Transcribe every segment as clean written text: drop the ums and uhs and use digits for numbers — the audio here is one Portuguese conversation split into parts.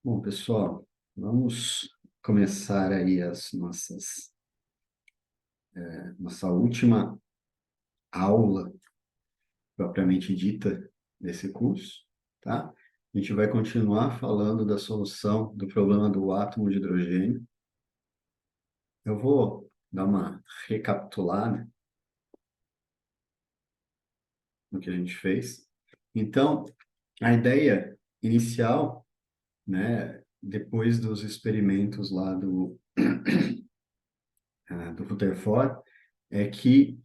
Bom, pessoal, vamos começar aí nossa última aula propriamente dita desse curso, tá? A gente vai continuar falando da solução do problema do átomo de hidrogênio. Eu vou dar uma recapitulada no que a gente fez. Então, a ideia inicial, né, depois dos experimentos lá do Rutherford, é que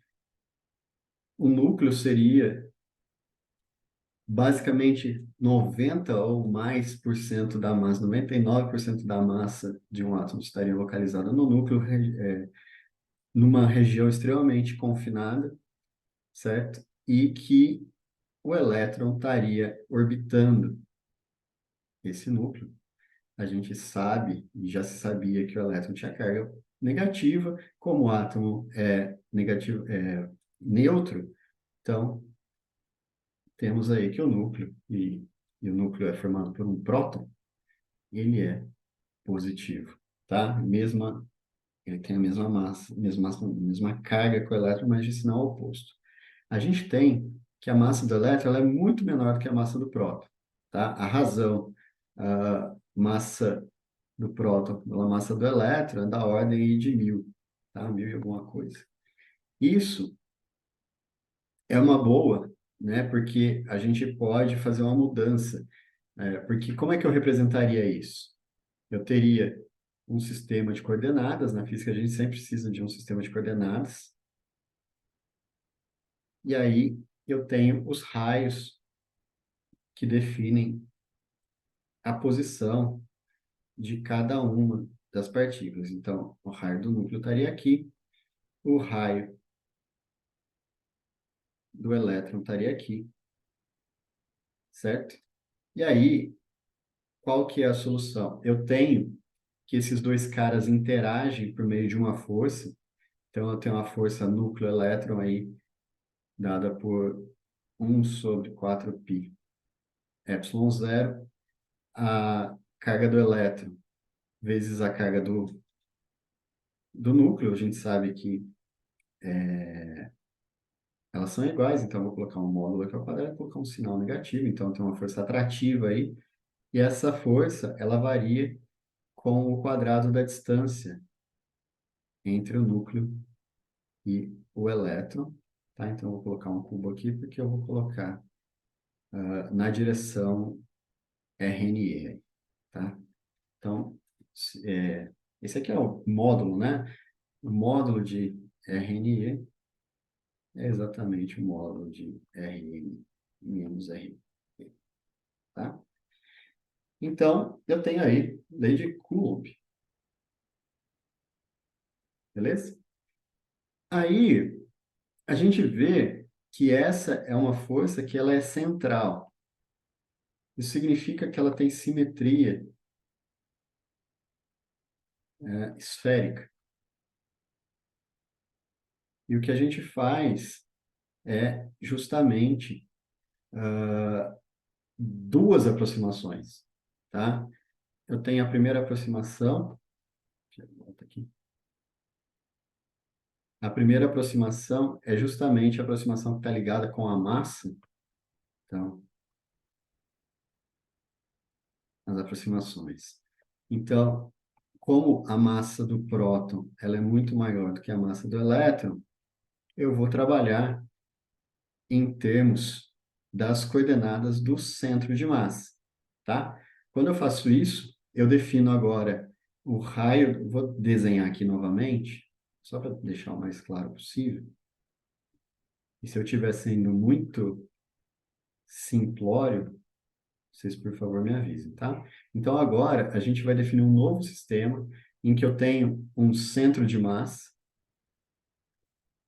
o núcleo seria basicamente 90 ou mais por cento da massa, 99% da massa de um átomo estaria localizada no núcleo, numa região extremamente confinada, certo? E que o elétron estaria orbitando esse núcleo. A gente sabe, e já se sabia que o elétron tinha carga negativa, como o átomo é negativo, é neutro, então temos aí que o núcleo, e o núcleo é formado por um próton, ele é positivo, tá? Ele tem a mesma carga que o elétron, mas de sinal oposto. A gente tem que a massa do elétron ela é muito menor do que a massa do próton, tá? A massa do próton pela massa do elétron é da ordem aí de 1000, tá? 1000 e alguma coisa. Isso é uma boa, né? Porque a gente pode fazer uma mudança. Porque como é que eu representaria isso? Eu teria um sistema de coordenadas, na física a gente sempre precisa de um sistema de coordenadas, e aí eu tenho os raios que definem a posição de cada uma das partículas. Então, o raio do núcleo estaria aqui, o raio do elétron estaria aqui, certo? E aí, qual que é a solução? Eu tenho que esses dois caras interagem por meio de uma força, então eu tenho uma força núcleo-elétron aí, dada por 1/4π epsilon zero, a carga do elétron vezes a carga do núcleo, a gente sabe que elas são iguais, então eu vou colocar um módulo aqui ao quadrado e colocar um sinal negativo, então tem uma força atrativa aí, e essa força, ela varia com o quadrado da distância entre o núcleo e o elétron, tá? Então eu vou colocar um cubo aqui, porque eu vou colocar na direção RNE, tá? Então, esse aqui é o módulo, né? O módulo de RNE é exatamente o módulo de Rn menos R, tá? Então, eu tenho aí lei de Coulomb, beleza? Aí, a gente vê que essa é uma força que ela é central. Isso significa que ela tem simetria esférica. E o que a gente faz é justamente duas aproximações, tá? Eu tenho a primeira aproximação, deixa eu voltar aqui. A primeira aproximação é justamente a aproximação que está ligada com a massa. Então, as aproximações. Então, como a massa do próton ela é muito maior do que a massa do elétron, eu vou trabalhar em termos das coordenadas do centro de massa, tá? Quando eu faço isso, eu defino agora o raio, vou desenhar aqui novamente, só para deixar o mais claro possível. E se eu estiver sendo muito simplório, vocês, por favor, me avisem, tá? Então, agora, a gente vai definir um novo sistema em que eu tenho um centro de massa,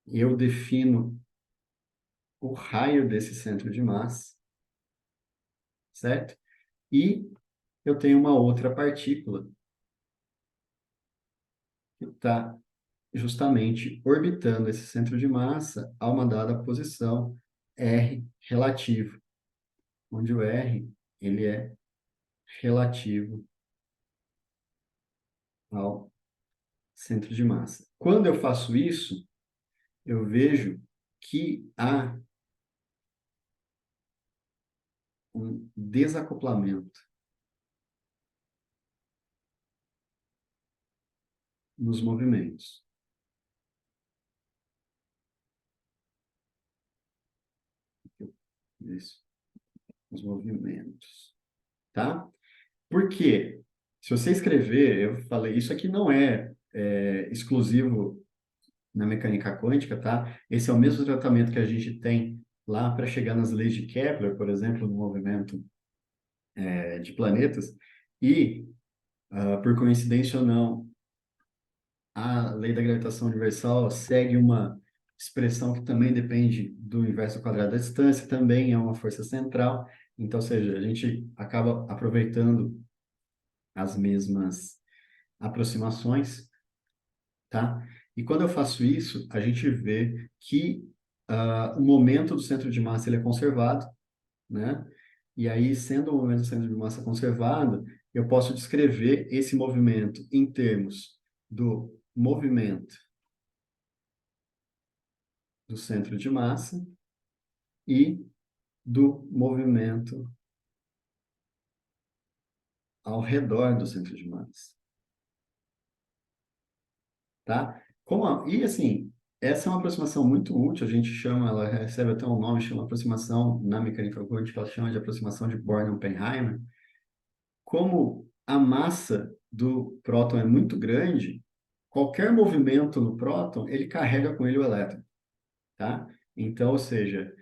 eu defino o raio desse centro de massa, certo? E eu tenho uma outra partícula que está justamente orbitando esse centro de massa a uma dada posição R relativo, onde o R ele é relativo ao centro de massa. Quando eu faço isso, eu vejo que há um desacoplamento nos movimentos. Isso, nos movimentos, tá? Por quê? Se você escrever, eu falei, isso aqui não é exclusivo na mecânica quântica, tá? Esse é o mesmo tratamento que a gente tem lá para chegar nas leis de Kepler, por exemplo, no movimento de planetas, e, por coincidência ou não, a lei da gravitação universal segue uma expressão que também depende do inverso ao quadrado da distância, também é uma força central, então, ou seja, a gente acaba aproveitando as mesmas aproximações, tá? E quando eu faço isso, a gente vê que o momento do centro de massa ele é conservado, né? E aí, sendo o momento do centro de massa conservado, eu posso descrever esse movimento em termos do movimento do centro de massa e do movimento ao redor do centro de massa, tá? E assim, essa é uma aproximação muito útil, a gente chama, ela recebe até um nome, chama aproximação, na mecânica quântica, ela chama de aproximação de Born-Oppenheimer. Como a massa do próton é muito grande, qualquer movimento no próton, ele carrega com ele o elétron, tá? Então, ou seja,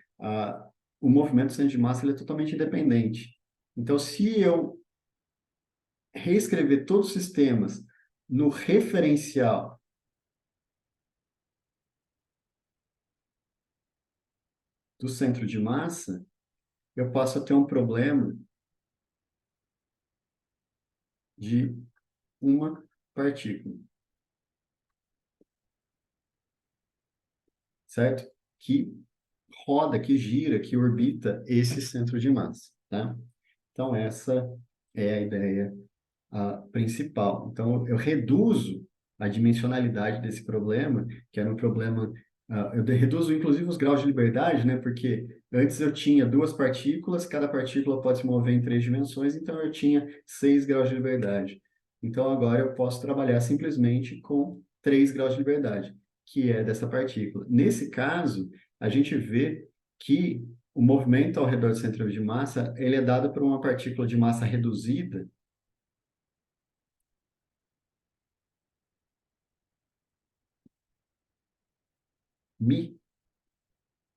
o movimento do centro de massa ele é totalmente independente. Então, se eu reescrever todos os sistemas no referencial do centro de massa, eu posso ter um problema de uma partícula, certo? Que roda, que gira, que orbita esse centro de massa, tá? Então, essa é a ideia principal. Então, eu reduzo a dimensionalidade desse problema, que era um problema. Eu reduzo, inclusive, os graus de liberdade, né? Porque antes eu tinha duas partículas, cada partícula pode se mover em três dimensões, então eu tinha 6 graus de liberdade. Então, agora eu posso trabalhar simplesmente com 3 graus de liberdade, que é dessa partícula. Nesse caso, a gente vê que o movimento ao redor do centro de massa, ele é dado por uma partícula de massa reduzida, μ,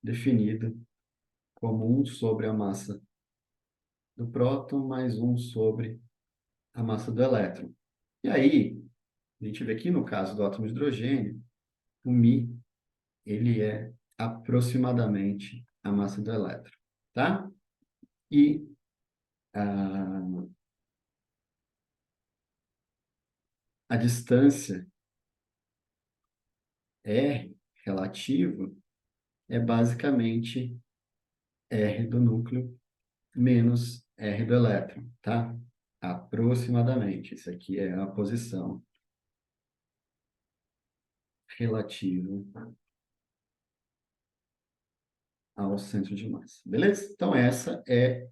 definido como 1 sobre a massa do próton mais 1 sobre a massa do elétron. E aí, a gente vê aqui no caso do átomo de hidrogênio, o μ, ele é aproximadamente a massa do elétron, tá? E a, a distância R relativo é basicamente R do núcleo menos R do elétron, tá? Aproximadamente. Isso aqui é a posição relativa ao centro de massa. Beleza? Então, essa é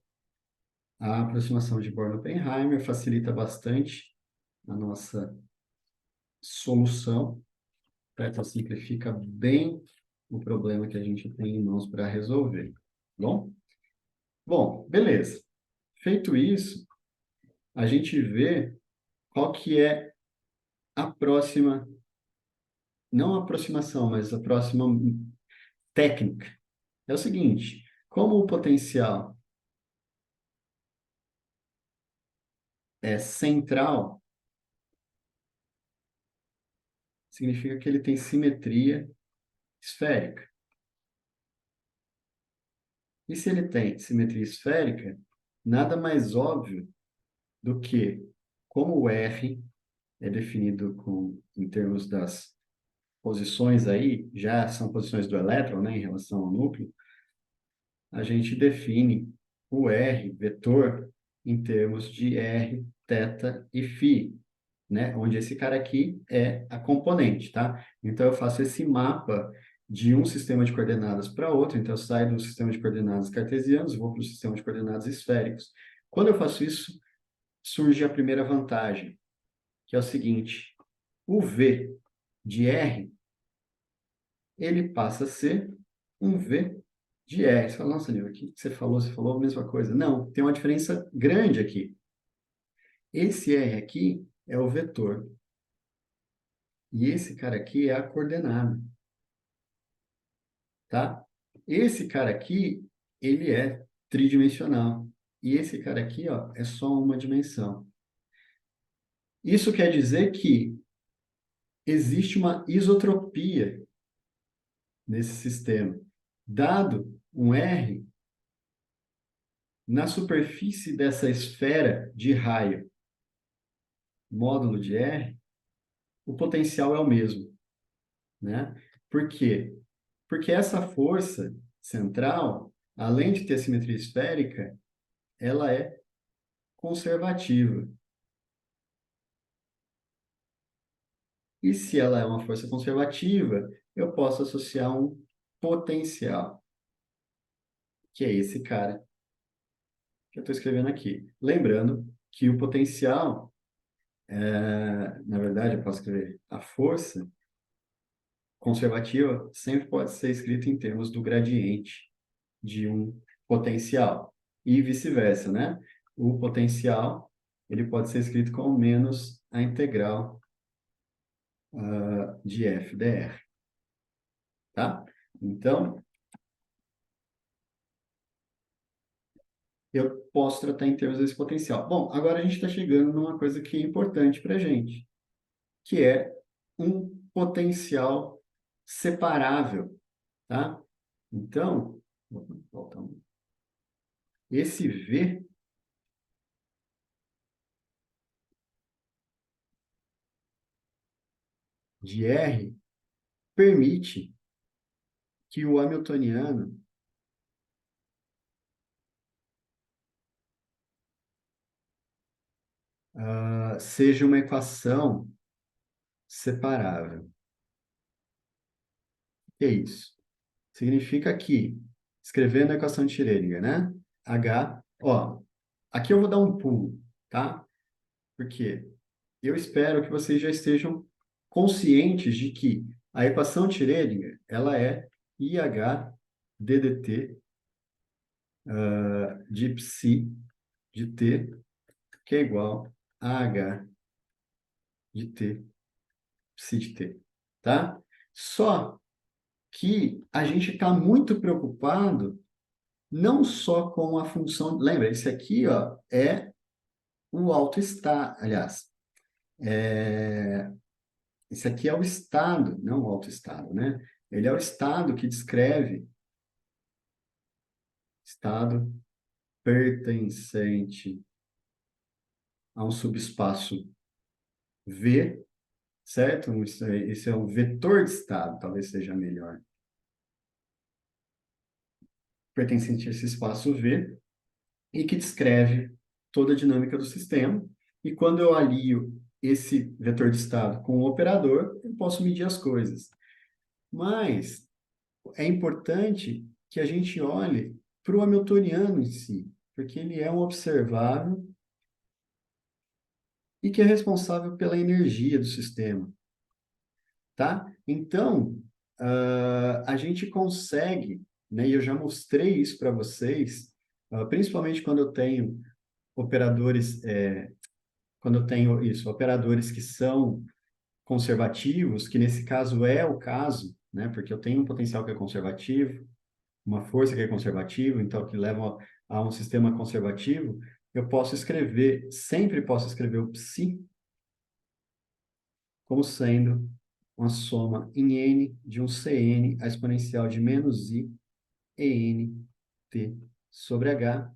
a aproximação de Born-Oppenheimer, facilita bastante a nossa solução, certo? Simplifica bem o problema que a gente tem em mãos para resolver. Tá bom? Bom, beleza. Feito isso, a gente vê qual que é a próxima, não a aproximação, mas a próxima técnica. É o seguinte, como o potencial é central, significa que ele tem simetria esférica. E se ele tem simetria esférica, nada mais óbvio do que, como o R é definido em termos das posições aí, já são posições do elétron, né, em relação ao núcleo, a gente define o R, vetor, em termos de R, θ e φ. né? Onde esse cara aqui é a componente, tá? Então, eu faço esse mapa de um sistema de coordenadas para outro. Então, eu saio do sistema de coordenadas cartesianos, vou para o sistema de coordenadas esféricos. Quando eu faço isso, surge a primeira vantagem, que é o seguinte: o V de R, ele passa a ser um V de R. Você fala, nossa, Nil, o que você falou? Você falou a mesma coisa. Não, tem uma diferença grande aqui. Esse R aqui é o vetor. E esse cara aqui é a coordenada, tá? Esse cara aqui, ele é tridimensional. E esse cara aqui, ó, é só uma dimensão. Isso quer dizer que existe uma isotropia nesse sistema. Dado um R, na superfície dessa esfera de raio módulo de R, o potencial é o mesmo, né? Por quê? Porque essa força central, além de ter simetria esférica, ela é conservativa. E se ela é uma força conservativa, eu posso associar um potencial, que é esse cara que eu estou escrevendo aqui. Lembrando que o potencial, na verdade, eu posso escrever a força conservativa sempre pode ser escrita em termos do gradiente de um potencial e vice-versa, né? O potencial ele pode ser escrito como menos a integral de f dr, tá? Então, eu posso tratar em termos desse potencial. Bom, agora a gente está chegando numa coisa que é importante para a gente, que é um potencial separável, tá? Então, vou voltar esse V de R permite que o hamiltoniano seja uma equação separável. O que é isso? Significa que, escrevendo a equação de Schrödinger, né? H, ó, aqui eu vou dar um pulo, tá? Porque eu espero que vocês já estejam conscientes de que a equação de Schrödinger, ela é IH DDT de psi de t, que é igual a H de t, psi de t, tá? Só que a gente está muito preocupado não só com a função. Lembra, esse aqui ó, é o autoestado. Aliás, é, esse aqui é o estado, não o autoestado, né? Ele é o estado que descreve estado pertencente a um subespaço V, certo? Esse é um vetor de estado, talvez seja melhor. Pertencente a esse espaço V e que descreve toda a dinâmica do sistema. E quando eu alio esse vetor de estado com o operador, eu posso medir as coisas. Mas é importante que a gente olhe para o hamiltoniano em si, porque ele é um observável e que é responsável pela energia do sistema, tá? Então, a gente consegue, né, e eu já mostrei isso para vocês, principalmente quando eu tenho operadores, quando eu tenho isso, operadores que são conservativos, que nesse caso é o caso, né? Porque eu tenho um potencial que é conservativo, uma força que é conservativa, então que leva a um sistema conservativo, eu posso escrever, sempre posso escrever o psi como sendo uma soma em n de um Cn a exponencial de menos i en t sobre h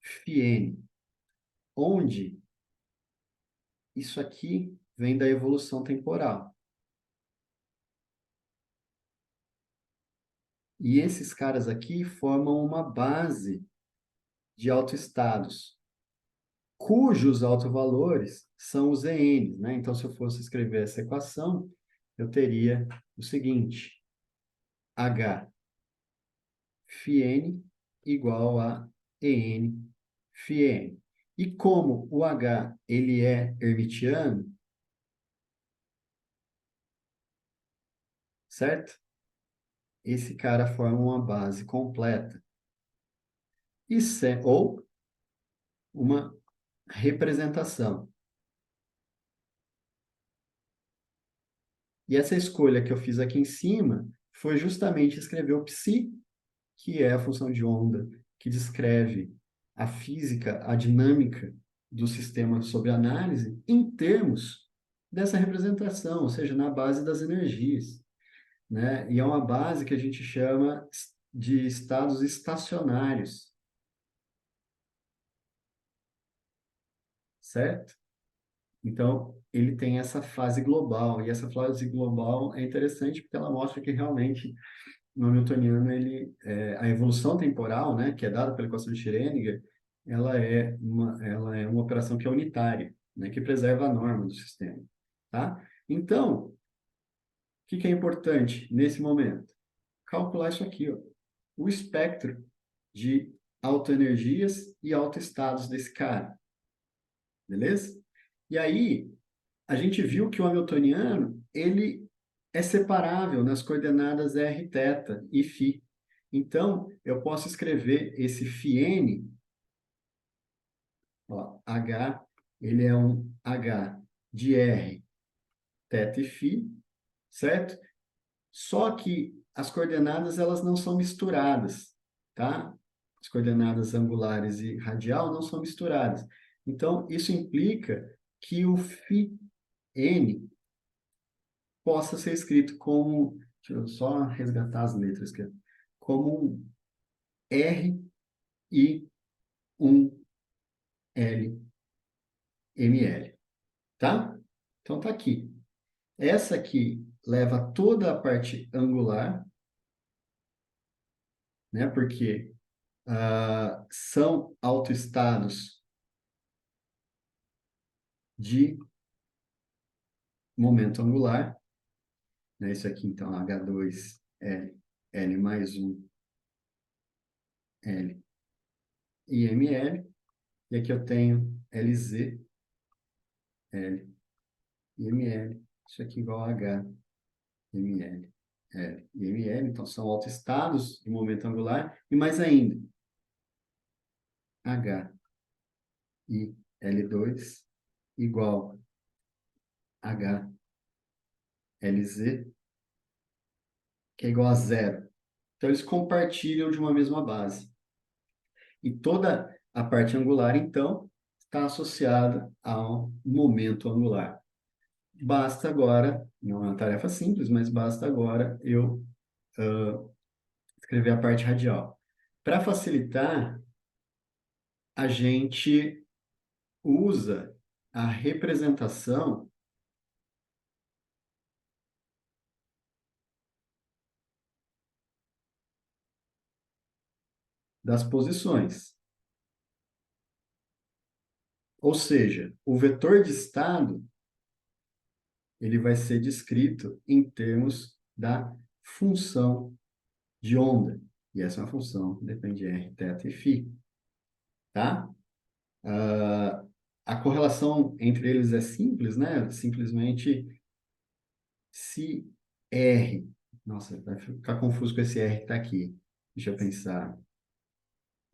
φn, onde isso aqui vem da evolução temporal. E esses caras aqui formam uma base de autoestados cujos autovalores são os ENs, né? Então, se eu fosse escrever essa equação, eu teria o seguinte: H φn igual a EN φn. E como o H ele é hermitiano, certo? Esse cara forma uma base completa. Ou uma representação. E essa escolha que eu fiz aqui em cima foi justamente escrever o psi, que é a função de onda que descreve a física, a dinâmica do sistema sob análise, em termos dessa representação, ou seja, na base das energias, né? E é uma base que a gente chama de estados estacionários, certo? Então, ele tem essa fase global, e essa fase global é interessante porque ela mostra que realmente no Hamiltoniano a evolução temporal, né, que é dada pela equação de Schrödinger, ela é uma operação que é unitária, né, que preserva a norma do sistema, tá? Então, o que que é importante nesse momento? Calcular isso aqui, ó, o espectro de autoenergias e autoestados desse cara, beleza? E aí, a gente viu que o Hamiltoniano, ele é separável nas coordenadas r, θ e φ. Então, eu posso escrever esse φn, ó, H, ele é um H de r, θ e φ, certo? Só que as coordenadas, elas não são misturadas, tá? As coordenadas angulares e radial não são misturadas. Então, isso implica que o φn possa ser escrito como, deixa eu só resgatar as letras aqui, como um R e um L, ML, tá? Então tá aqui. Essa aqui leva toda a parte angular, né? Porque são autoestados de momento angular, né? Isso aqui, então, H2L, L mais um L e ML. E aqui eu tenho LZ, L e ML. Isso aqui igual a H, ML, L e ML. Então, são autoestados de momento angular. E mais ainda, H e L2 igual H, LZ, que é igual a zero. Então, eles compartilham de uma mesma base. E toda a parte angular, então, está associada ao momento angular. Basta agora, não é uma tarefa simples, mas basta agora eu escrever a parte radial. Para facilitar, a gente usa a representação das posições. Ou seja, o vetor de estado ele vai ser descrito em termos da função de onda. E essa é uma função que depende de r, θ e φ. Tá? Ah, a correlação entre eles é simples, né? Simplesmente se R... Nossa, vai ficar confuso com esse R que está aqui. Deixa eu pensar.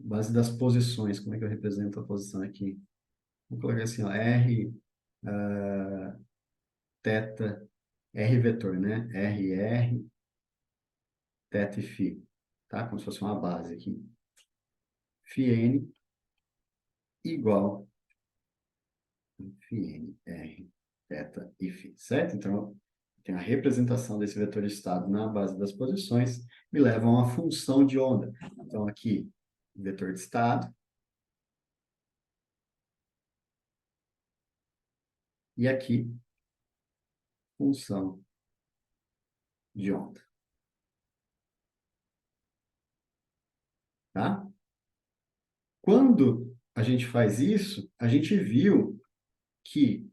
Base das posições. Como é que eu represento a posição aqui? Vou colocar assim, ó, R, θ, R vetor, né? R, θ e φ. Tá? Como se fosse uma base aqui. Φn igual φn, R, θ e φ. Certo? Então, tem a representação desse vetor de estado na base das posições, me leva a uma função de onda. Então, aqui, vetor de estado, e aqui, função de onda. Tá? Quando a gente faz isso, a gente viu que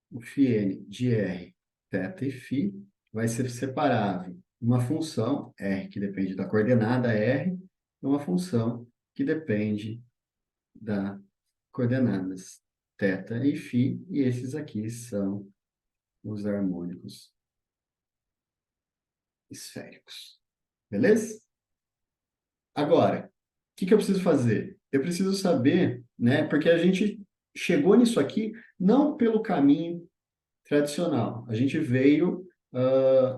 o φn de R, θ e φ vai ser separável. Uma função R que depende da coordenada R, e uma função que depende das coordenadas θ e φ, e esses aqui são os harmônicos esféricos. Beleza? Agora, o que que eu preciso fazer? Eu preciso saber, né? Porque a gente chegou nisso aqui não pelo caminho tradicional. A gente veio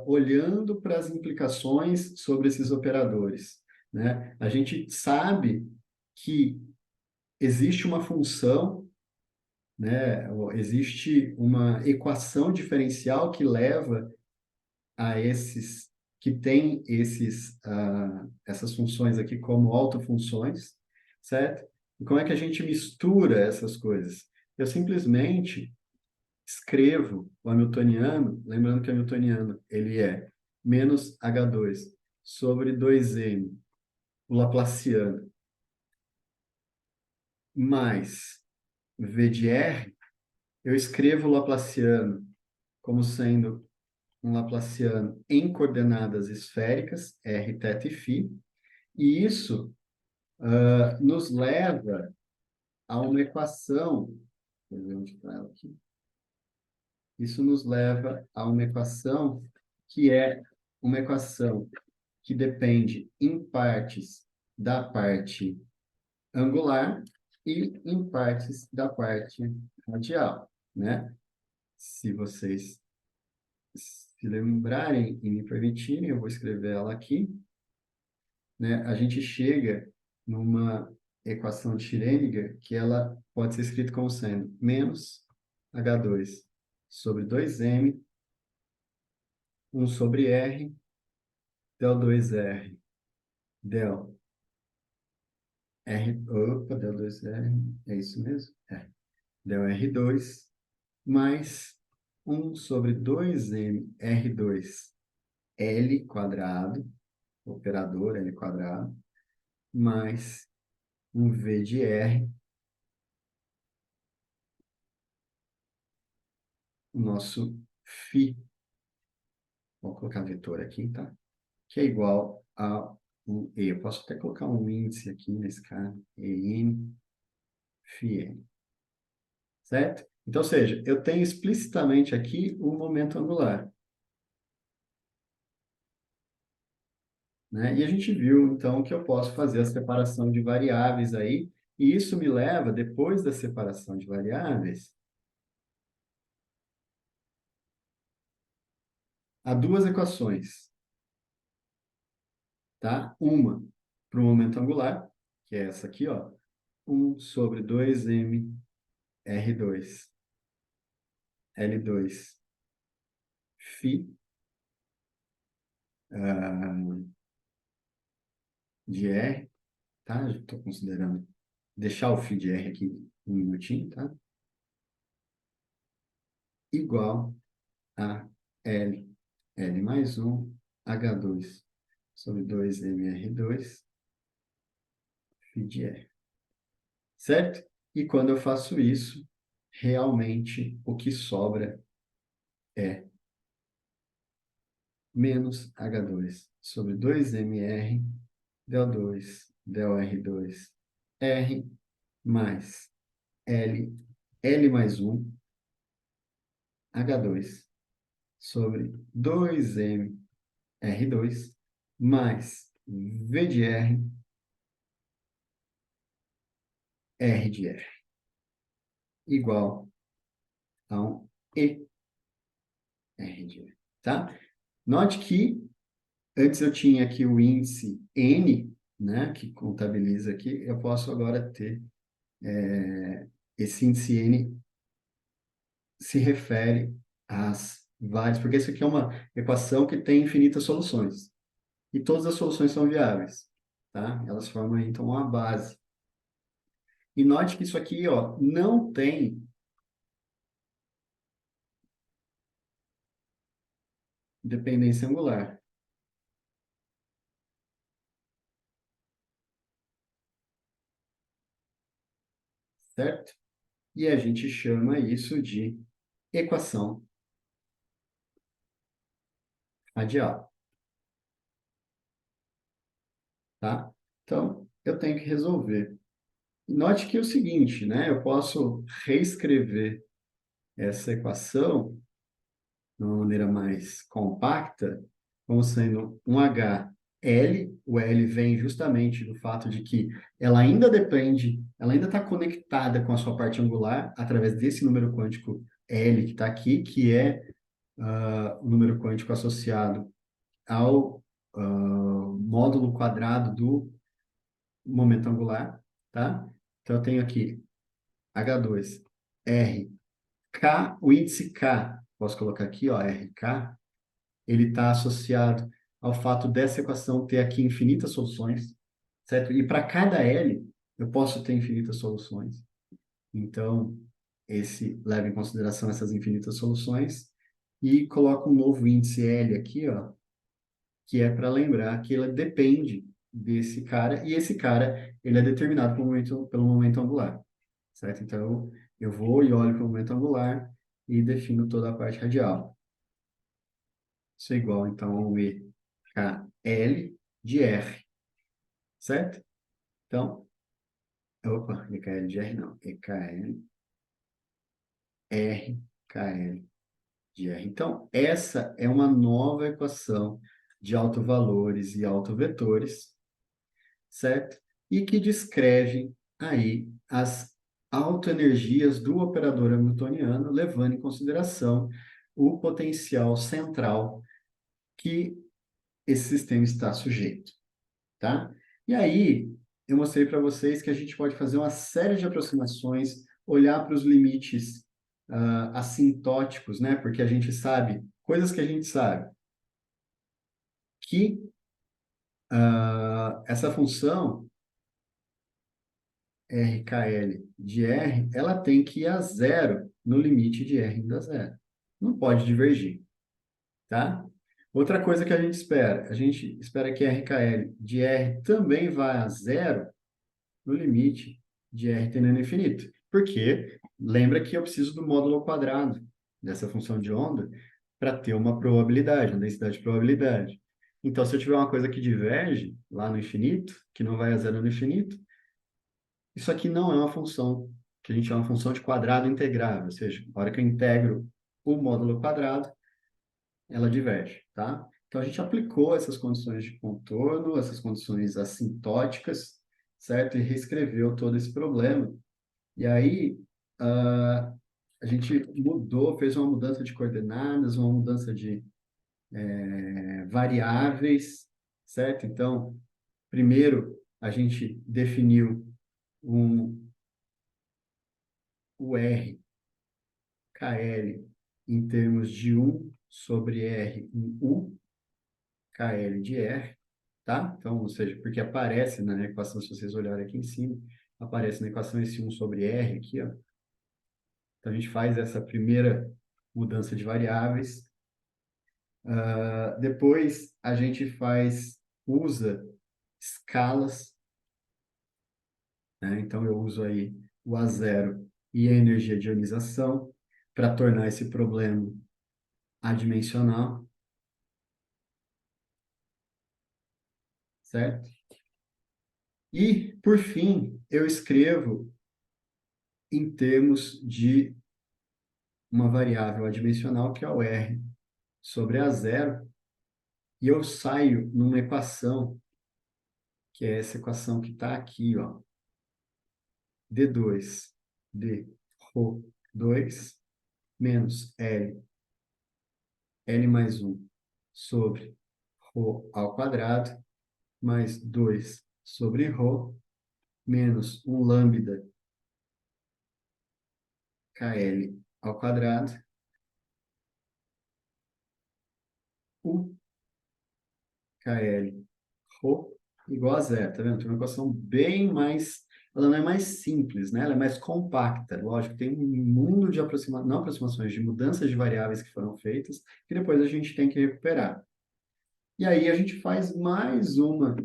olhando para as implicações sobre esses operadores, né? A gente sabe que existe uma função, né? Existe uma equação diferencial que leva a esses que tem essas funções aqui como autofunções, certo? E como é que a gente mistura essas coisas? Eu simplesmente escrevo o hamiltoniano, lembrando que o hamiltoniano ele é menos H2 sobre 2m, o laplaciano, mais V de R, eu escrevo o laplaciano como sendo um laplaciano em coordenadas esféricas, r, θ e φ, e isso nos leva a uma equação, deixa eu ver onde está ela aqui. Isso nos leva a uma equação que é uma equação que depende em partes da parte angular e em partes da parte radial, né? Se vocês se lembrarem e me permitirem, eu vou escrever ela aqui, né? A gente chega numa equação de Schrödinger que ela pode ser escrita como sendo menos H2 sobre 2m, 1 sobre R, del 2R, del opa, del 2R, é isso mesmo? É. Del R2 mais 1 sobre 2m R2 L quadrado, operador L quadrado, mais um V de R, o nosso φ, vou colocar vetor aqui, tá? Que é igual a um E. Eu posso até colocar um índice aqui nesse cara, EN, φn, certo? Então, ou seja, eu tenho explicitamente aqui o momento angular, né? E a gente viu, então, que eu posso fazer a separação de variáveis aí, e isso me leva, depois da separação de variáveis, a duas equações, tá? Uma para o momento angular, que é essa aqui, ó, 1 sobre 2m R2 L2 φ de R, tá? Estou considerando deixar o φ de R aqui um minutinho, tá? Igual a L, L mais 1, H2 sobre 2mR2 φ de R, certo? E quando eu faço isso, realmente o que sobra é menos H2 sobre 2mR del2 del R2 R mais L, L mais 1 H2 sobre 2m R2 mais V de R, R de R, igual a um E R de R, tá? Note que antes eu tinha aqui o índice N, né, que contabiliza aqui, eu posso agora ter esse índice N se refere às várias, porque isso aqui é uma equação que tem infinitas soluções, e todas as soluções são viáveis, tá? Elas formam, então, uma base. E note que isso aqui, ó, não tem dependência angular. certo? E a gente chama isso de equação radial, tá? Então, eu tenho que resolver. Note que é o seguinte, né? Eu posso reescrever essa equação de uma maneira mais compacta, como sendo um HL. O L vem justamente do fato de que ela ainda depende, ela ainda está conectada com a sua parte angular através desse número quântico L que está aqui, que é o número quântico associado ao módulo quadrado do momento angular, tá? Então, eu tenho aqui H2, R, K, o índice K, posso colocar aqui, ó, RK, ele está associado ao fato dessa equação ter aqui infinitas soluções, certo? E para cada L, eu posso ter infinitas soluções. Então, esse leva em consideração essas infinitas soluções e coloca um novo índice L aqui, ó, que é para lembrar que ela depende desse cara, e esse cara, ele é determinado pelo momento angular, certo? Então, eu vou e olho para o momento angular e defino toda a parte radial. Isso é igual, então, ao EKL de R, certo? Então, opa, EKL de R não, EKL, RKL de R. Então, essa é uma nova equação de autovalores e autovetores, certo? E que descreve aí as autoenergias do operador hamiltoniano, levando em consideração o potencial central que esse sistema está sujeito, tá? E aí, eu mostrei para vocês que a gente pode fazer uma série de aproximações, olhar para os limites assintóticos, né? Porque a gente sabe, coisas que a gente sabe, que essa função RKL de R, ela tem que ir a zero no limite de R indo a zero. Não pode divergir, tá? Outra coisa que a gente espera que RKL de R também vá a zero no limite de R tendendo a infinito. Porque lembra que eu preciso do módulo ao quadrado dessa função de onda para ter uma probabilidade, uma densidade de probabilidade. Então, se eu tiver uma coisa que diverge lá no infinito, que não vai a zero no infinito, isso aqui não é uma função que a gente chama de função de quadrado integrável, ou seja, na hora que eu integro o módulo ao quadrado, ela diverge, tá? Então, a gente aplicou essas condições de contorno, essas condições assintóticas, certo? E reescreveu todo esse problema. E aí, ah, a gente mudou, fez uma mudança de coordenadas, uma mudança de variáveis, certo? Então, primeiro, a gente definiu o R, KL, em termos de 1 sobre R em U, KL de R, tá? Então, ou seja, porque aparece na equação, se vocês olharem aqui em cima, aparece na equação esse 1 sobre R aqui, ó. Então, a gente faz essa primeira mudança de variáveis. Depois, a gente usa escalas, né? Então, eu uso aí o a zero e a energia de ionização para tornar esse problema adimensional, certo? E, por fim, eu escrevo em termos de uma variável adimensional, que é o R sobre a zero, e eu saio numa equação, que é essa equação que está aqui, ó, D2, D, Rho 2, menos L, L mais um sobre Rho ao quadrado, mais 2 sobre Rho, menos um lambda KL ao quadrado, U KL Rho igual a zero, tá vendo? Tem uma equação bem mais, ela não é mais simples, né? Ela é mais compacta. Lógico, tem um mundo de não aproximações, de mudanças de variáveis que foram feitas, que depois a gente tem que recuperar. E aí a gente faz mais uma,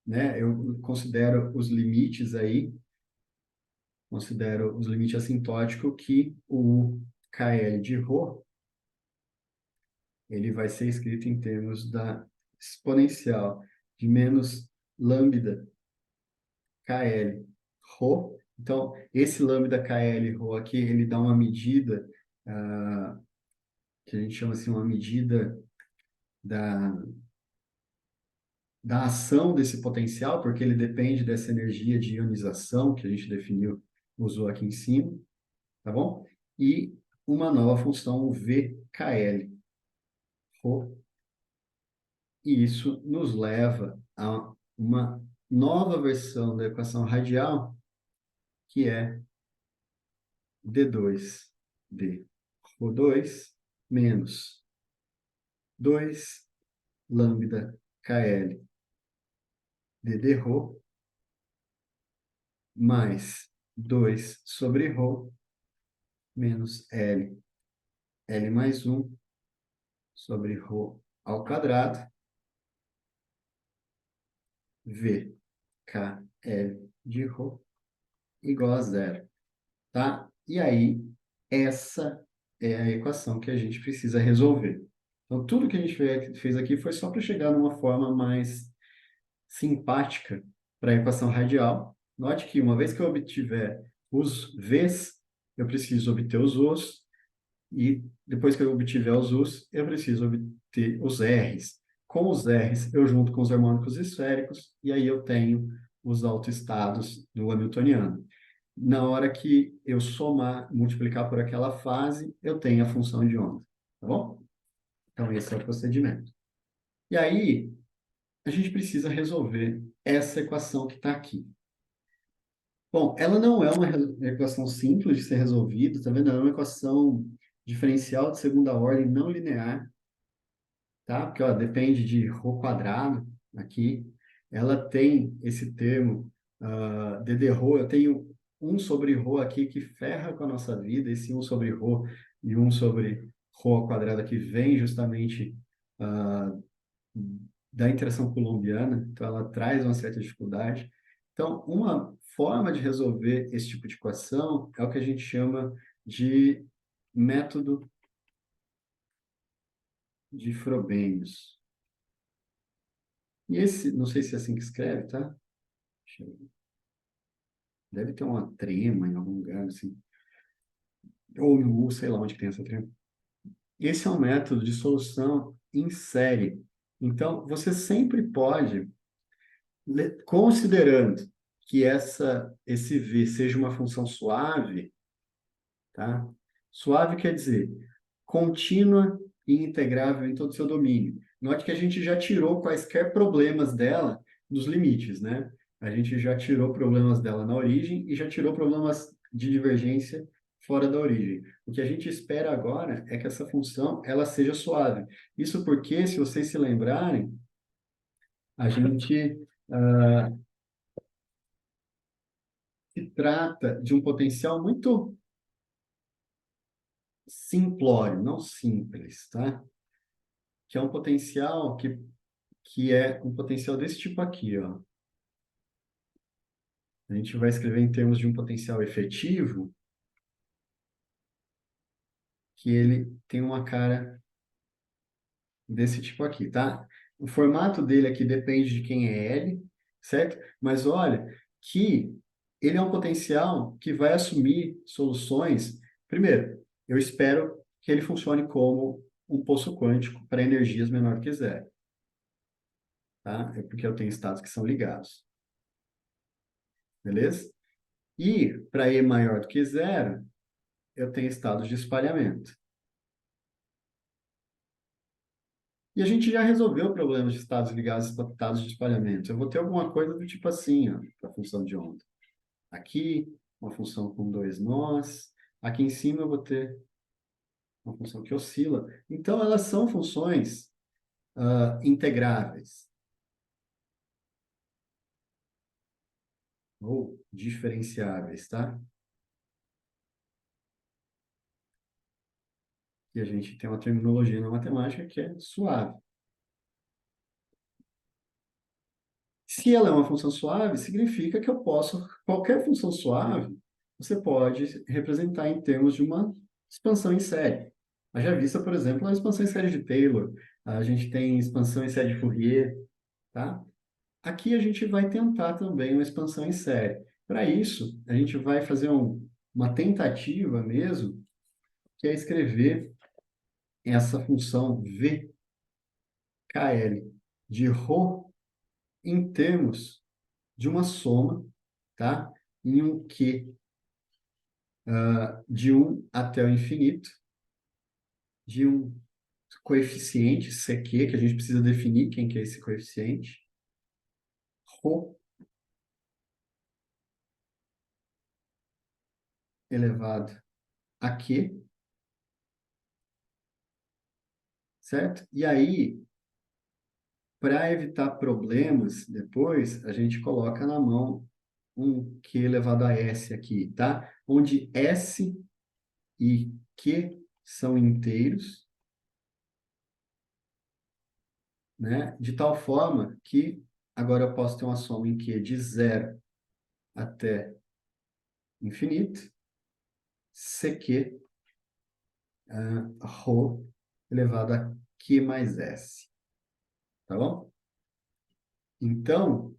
né? Eu considero os limites aí considero os limites assintóticos que o KL de ρ, ele vai ser escrito em termos da exponencial de menos lambda KL ρ. Então, esse lambda KL ρ aqui, ele dá uma medida, que a gente chama assim, uma medida da, da ação desse potencial, porque ele depende dessa energia de ionização que a gente definiu, usou aqui em cima, tá bom? E uma nova função, o VKL ρ, e isso nos leva a uma nova versão da equação radial, que é d2 ρ2 menos 2 lambda KL ddρ mais 2 sobre ρ menos L mais 1 sobre ρ ao quadrado, V KL de ρ igual a zero, tá? E aí, essa é a equação que a gente precisa resolver. Então, tudo que a gente fez aqui foi só para chegar numa forma mais simpática para a equação radial. Note que uma vez que eu obtiver os V's, eu preciso obter os O's, e depois que eu obtiver os U's, eu preciso obter os R's. Com os R's, eu junto com os harmônicos esféricos, e aí eu tenho os autoestados do Hamiltoniano. Na hora que eu somar, multiplicar por aquela fase, eu tenho a função de onda, tá bom? Então, esse é o procedimento. E aí, a gente precisa resolver essa equação que está aqui. Bom, ela não é uma equação simples de ser resolvida, tá vendo? Ela é uma equação diferencial de segunda ordem não linear, tá? Porque, ó, depende de ρ quadrado aqui. Ela tem esse termo, ddρ, eu tenho 1 sobre ρ aqui que ferra com a nossa vida, esse 1 sobre ρ e 1 sobre ρ ao quadrado aqui vem justamente ah, da interação coulombiana, então ela traz uma certa dificuldade. Então, uma forma de resolver esse tipo de equação é o que a gente chama de método de Frobenius. E esse, não sei se é assim que escreve, tá? Deve ter uma trema em algum lugar, assim. Ou no U, sei lá onde que tem essa trema. Esse é um método de solução em série. Então, você sempre pode, considerando que esse V seja uma função suave, tá? Suave quer dizer contínua e integrável em todo o seu domínio. Note que a gente já tirou quaisquer problemas dela nos limites, né? A gente já tirou problemas dela na origem e já tirou problemas de divergência fora da origem. O que a gente espera agora é que essa função ela seja suave. Isso porque, se vocês se lembrarem, a gente se trata de um potencial muito simplório, não simples, tá? Que é um potencial que é um potencial desse tipo aqui, ó. A gente vai escrever em termos de um potencial efetivo, que ele tem uma cara desse tipo aqui, tá? O formato dele aqui depende de quem é L, certo? Mas olha que ele é um potencial que vai assumir soluções. Primeiro, eu espero que ele funcione como um poço quântico para energias menor que zero, tá? É porque eu tenho estados que são ligados, beleza? E para E maior do que zero, eu tenho estados de espalhamento. E a gente já resolveu problemas de estados ligados a estados de espalhamento. Eu vou ter alguma coisa do tipo assim, ó, para a função de onda. Aqui, uma função com dois nós. Aqui em cima eu vou ter uma função que oscila. Então, elas são funções integráveis ou diferenciáveis, tá? E a gente tem uma terminologia na matemática que é suave. Se ela é uma função suave, significa que eu posso, qualquer função suave, você pode representar em termos de uma expansão em série. Haja vista, por exemplo, a expansão em série de Taylor, a gente tem expansão em série de Fourier, tá? Aqui a gente vai tentar também uma expansão em série. Para isso, a gente vai fazer uma tentativa mesmo, que é escrever essa função VKL de ρ em termos de uma soma, tá? Em um Q de 1 até o infinito, de um coeficiente CQ, que a gente precisa definir quem que é esse coeficiente, ρ elevado a Q, certo? E aí, para evitar problemas depois, a gente coloca na mão um Q elevado a S aqui, tá? Onde S e Q são inteiros, né? De tal forma que agora eu posso ter uma soma em Q de 0 até infinito, CQ, ρ elevado a Q mais S, tá bom? Então,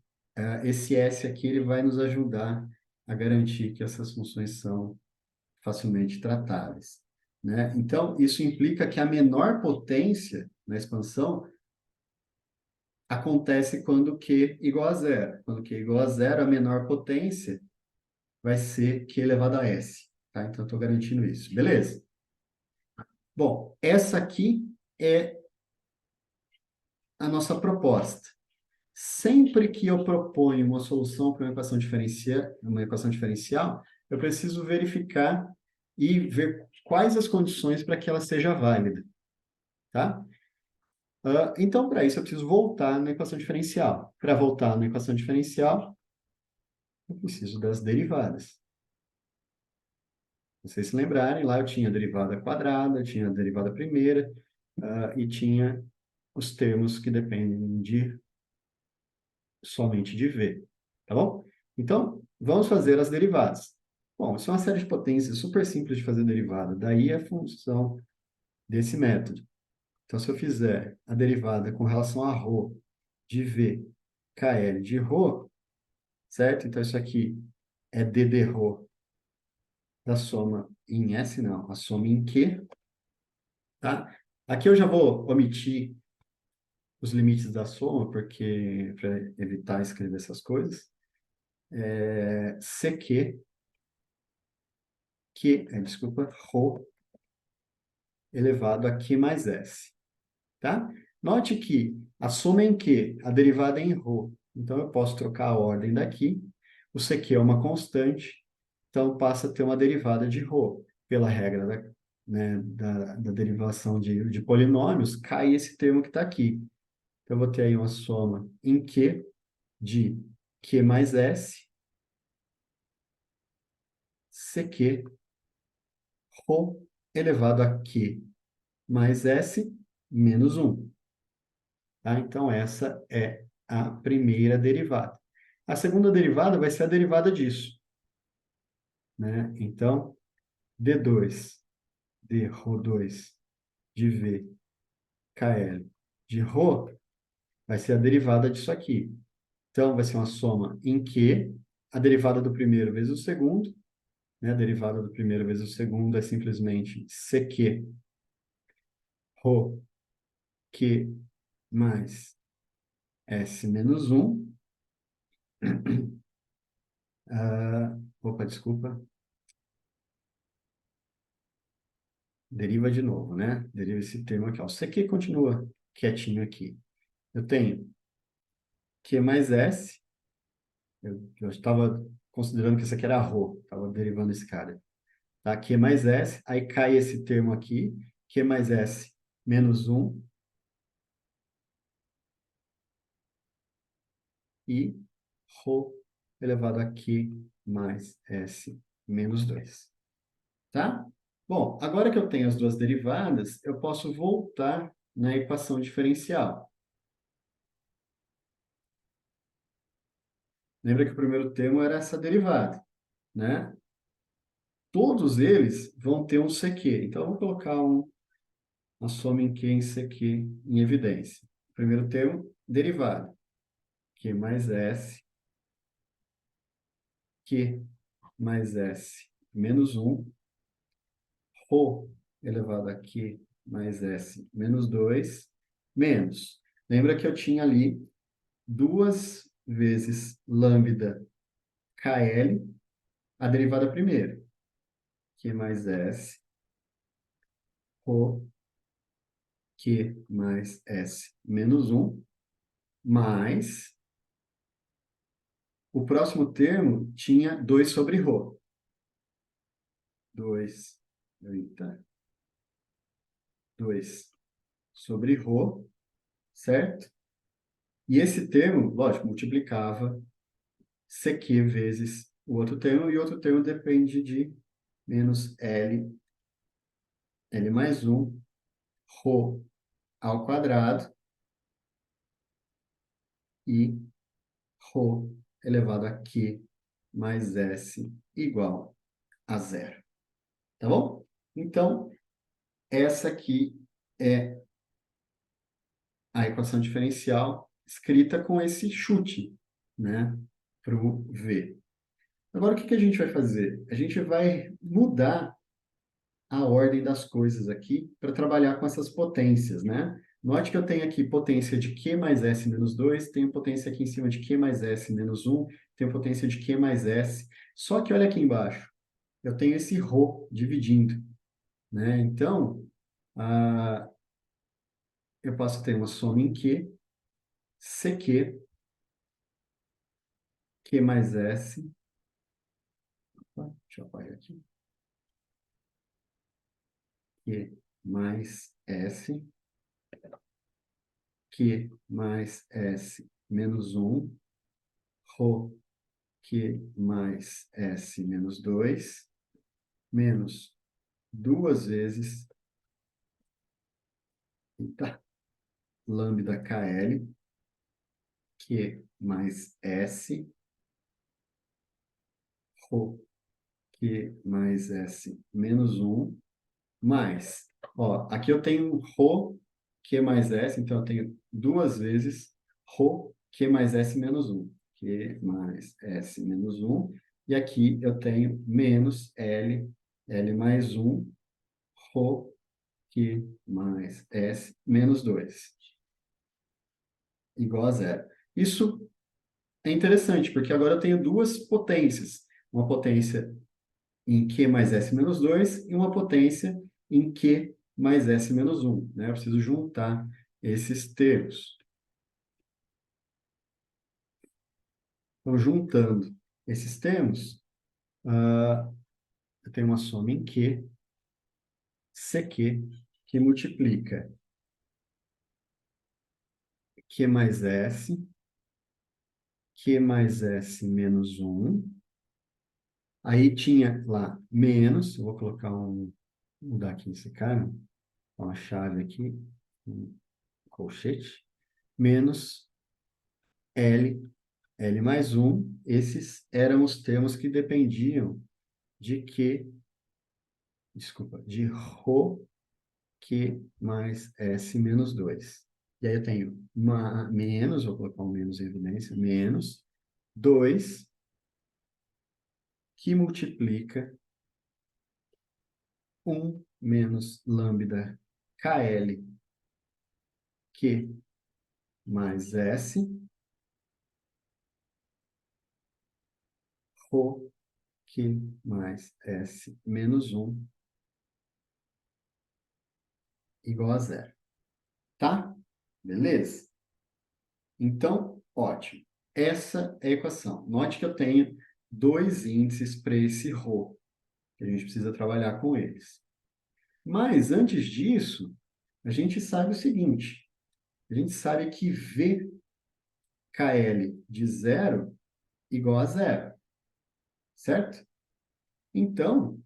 esse S aqui ele vai nos ajudar a garantir que essas funções são facilmente tratáveis, né? Então, isso implica que a menor potência na expansão acontece quando Q igual a zero. Quando Q igual a zero, a menor potência vai ser Q elevado a S, tá? Então, estou garantindo isso. Beleza? Bom, essa aqui é a nossa proposta. Sempre que eu proponho uma solução para uma equação diferencial, eu preciso verificar e ver quais as condições para que ela seja válida, tá? Então, para isso, eu preciso voltar na equação diferencial. Para voltar na equação diferencial, eu preciso das derivadas. Se vocês se lembrarem, lá eu tinha a derivada quadrada, tinha a derivada primeira, e tinha os termos que dependem somente de v, tá bom? Então, vamos fazer as derivadas. Bom, isso é uma série de potências super simples de fazer derivada, daí a função desse método. Então, se eu fizer a derivada com relação a ρ de v, KL de ρ, certo? Então, isso aqui é d de ρ da soma em S, não, a soma em Q, tá? Aqui eu já vou omitir os limites da soma, porque para evitar escrever essas coisas. CQ, desculpa, ρ elevado a Q mais S, tá? Note que a soma é em Q, a derivada é em ρ. Então, eu posso trocar a ordem daqui. O CQ é uma constante, então passa a ter uma derivada de ρ. Pela regra da derivação de polinômios, cai esse termo que está aqui. Então, eu vou ter aí uma soma em Q de Q mais S, CQ, ρ elevado a Q mais S menos 1. Tá? Então, essa é a primeira derivada. A segunda derivada vai ser a derivada disso, né? Então, d2 de ρ2 de v KL de ρ vai ser a derivada disso aqui. Então, vai ser uma soma em Q, a derivada do primeiro vezes o segundo, né? A derivada do primeiro vezes o segundo é simplesmente CQ ρ Q mais S menos 1. Opa, desculpa. Deriva de novo, né? Deriva esse termo aqui. Ó. O CQ continua quietinho aqui. Eu tenho Q mais S. Eu estava considerando que isso aqui era ρ. Estava derivando esse cara. Tá? Q mais S. Aí cai esse termo aqui. Q mais S menos 1. E ρ elevado a Q mais S menos 2. Tá? Bom, agora que eu tenho as duas derivadas, eu posso voltar na equação diferencial. Lembra que o primeiro termo era essa derivada, né? todos eles vão ter um CQ. Então, eu vou colocar uma soma em Q em CQ em evidência. Primeiro termo, derivada. Q mais S, Q mais S menos 1, Rho elevado a Q mais S menos 2, menos. Lembra que eu tinha ali 2 vezes lambda KL, a derivada primeira. Q mais S, Rho, Q mais S menos 1, mais o próximo termo tinha 2 sobre Rho. 2, eita, 2 sobre Rho, certo? E esse termo, lógico, multiplicava CQ vezes o outro termo, e o outro termo depende de menos L, L mais 1, Rho ao quadrado, e Rho elevado a Q mais S igual a zero. Tá bom? Então, essa aqui é a equação diferencial escrita com esse chute, né, para o V. Agora, o que que a gente vai fazer? A gente vai mudar a ordem das coisas aqui para trabalhar com essas potências, né? Note que eu tenho aqui potência de Q mais S menos 2, tenho potência aqui em cima de Q mais S menos 1, tenho potência de Q mais S. Só que olha aqui embaixo, eu tenho esse ρ dividindo, né? Então, eu posso ter uma soma em Q, CQ, Q mais S. Opa, deixa eu apagar aqui. Q mais S, Q mais S menos 1, ρ Q mais S menos 2, menos 2 vezes, eita, lambda KL, Q mais S, ρ Q mais S menos 1, mais, ó, aqui eu tenho ρ Q mais S, então eu tenho 2 vezes ρ Q mais S menos 1. Q mais S menos 1. E aqui eu tenho menos L, L mais 1, ρ Q mais S menos 2, igual a zero. Isso é interessante, porque agora eu tenho duas potências. Uma potência em Q mais S menos 2 e uma potência em Q mais S menos 1. Né? Eu preciso juntar esses termos. Então, juntando esses termos, eu tenho uma soma em Q, CQ, que multiplica Q mais S, Q mais S menos 1. Aí tinha lá menos, eu vou colocar mudar aqui esse cara, uma chave aqui, um colchete, menos L, L mais 1. Esses eram os termos que dependiam de Q, desculpa, de ρ Q mais S menos 2. E aí eu tenho menos, vou colocar um menos em evidência, menos 2, que multiplica 1 menos lambda KL Q mais S, ρ Q mais S menos 1 igual a zero. Tá? Beleza? Então, ótimo. Essa é a equação. Note que eu tenho dois índices para esse ρ, que a gente precisa trabalhar com eles. Mas, antes disso, a gente sabe o seguinte. A gente sabe que VKL de zero igual a zero. Certo? Então,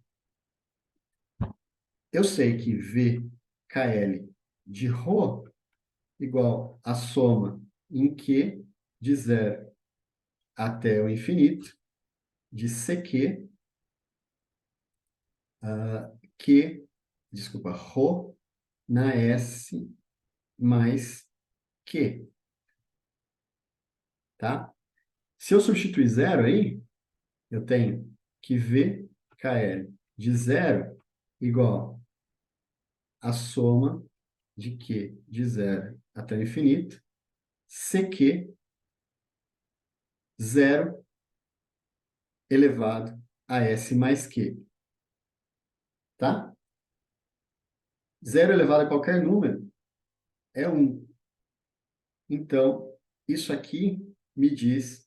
eu sei que VKL de ρ igual a soma em Q de zero até o infinito de CQ Q, desculpa, Rho na S mais Q, tá? Se eu substituir zero aí, eu tenho que VKL de zero igual a soma de Q de zero até o infinito, CQ zero elevado a S mais Q, tá? Zero elevado a qualquer número é um. Então, isso aqui me diz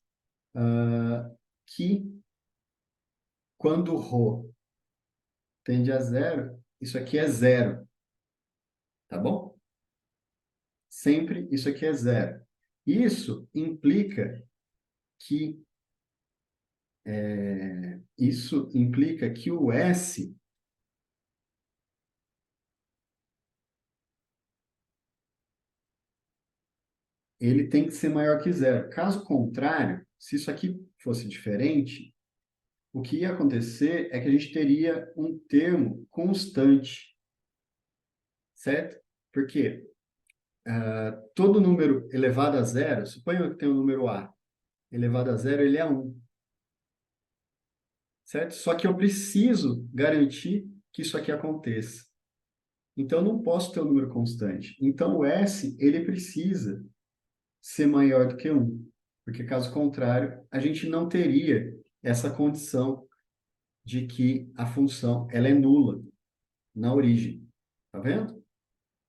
que quando ρ tende a zero, isso aqui é zero, tá bom? Sempre isso aqui é zero. Isso implica que o S ele tem que ser maior que zero. Caso contrário, se isso aqui fosse diferente, o que ia acontecer é que a gente teria um termo constante, certo? Porque todo número elevado a zero, suponha que tem o número A elevado a zero, ele é um, certo? Só que eu preciso garantir que isso aqui aconteça. Então, eu não posso ter um número constante. Então, o S, ele precisa ser maior do que um, porque caso contrário, a gente não teria essa condição de que a função ela é nula na origem. Tá vendo?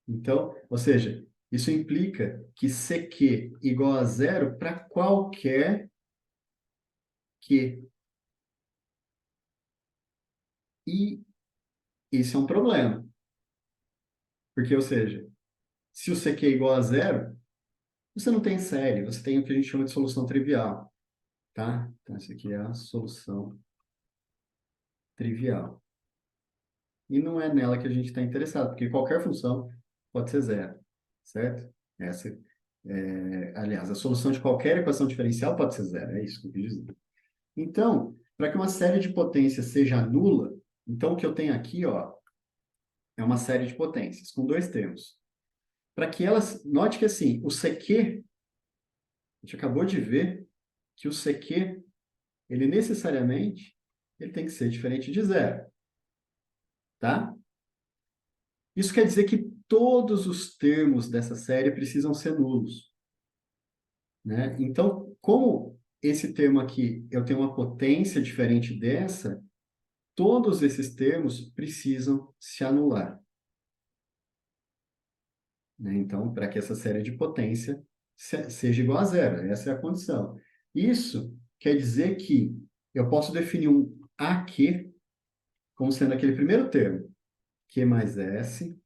Então, ou seja, isso implica que CQ igual a zero para qualquer Q. E isso é um problema, porque, ou seja, se o CQ é igual a zero, você não tem série, você tem o que a gente chama de solução trivial, tá? Então, essa aqui é a solução trivial. E não é nela que a gente está interessado, porque qualquer função pode ser zero, certo? Essa, aliás, a solução de qualquer equação diferencial pode ser zero, é isso que eu quis dizer. Então, para que uma série de potências seja nula, então o que eu tenho aqui, ó, é uma série de potências com dois termos. Para que elas, note que assim, o CQ, a gente acabou de ver que o CQ, ele necessariamente, ele tem que ser diferente de zero, tá? Isso quer dizer que todos os termos dessa série precisam ser nulos, né? Então, como esse termo aqui, eu tenho uma potência diferente dessa, todos esses termos precisam se anular, né? Então, para que essa série de potência seja igual a zero, essa é a condição. Isso quer dizer que eu posso definir um AQ como sendo aquele primeiro termo, Q mais S,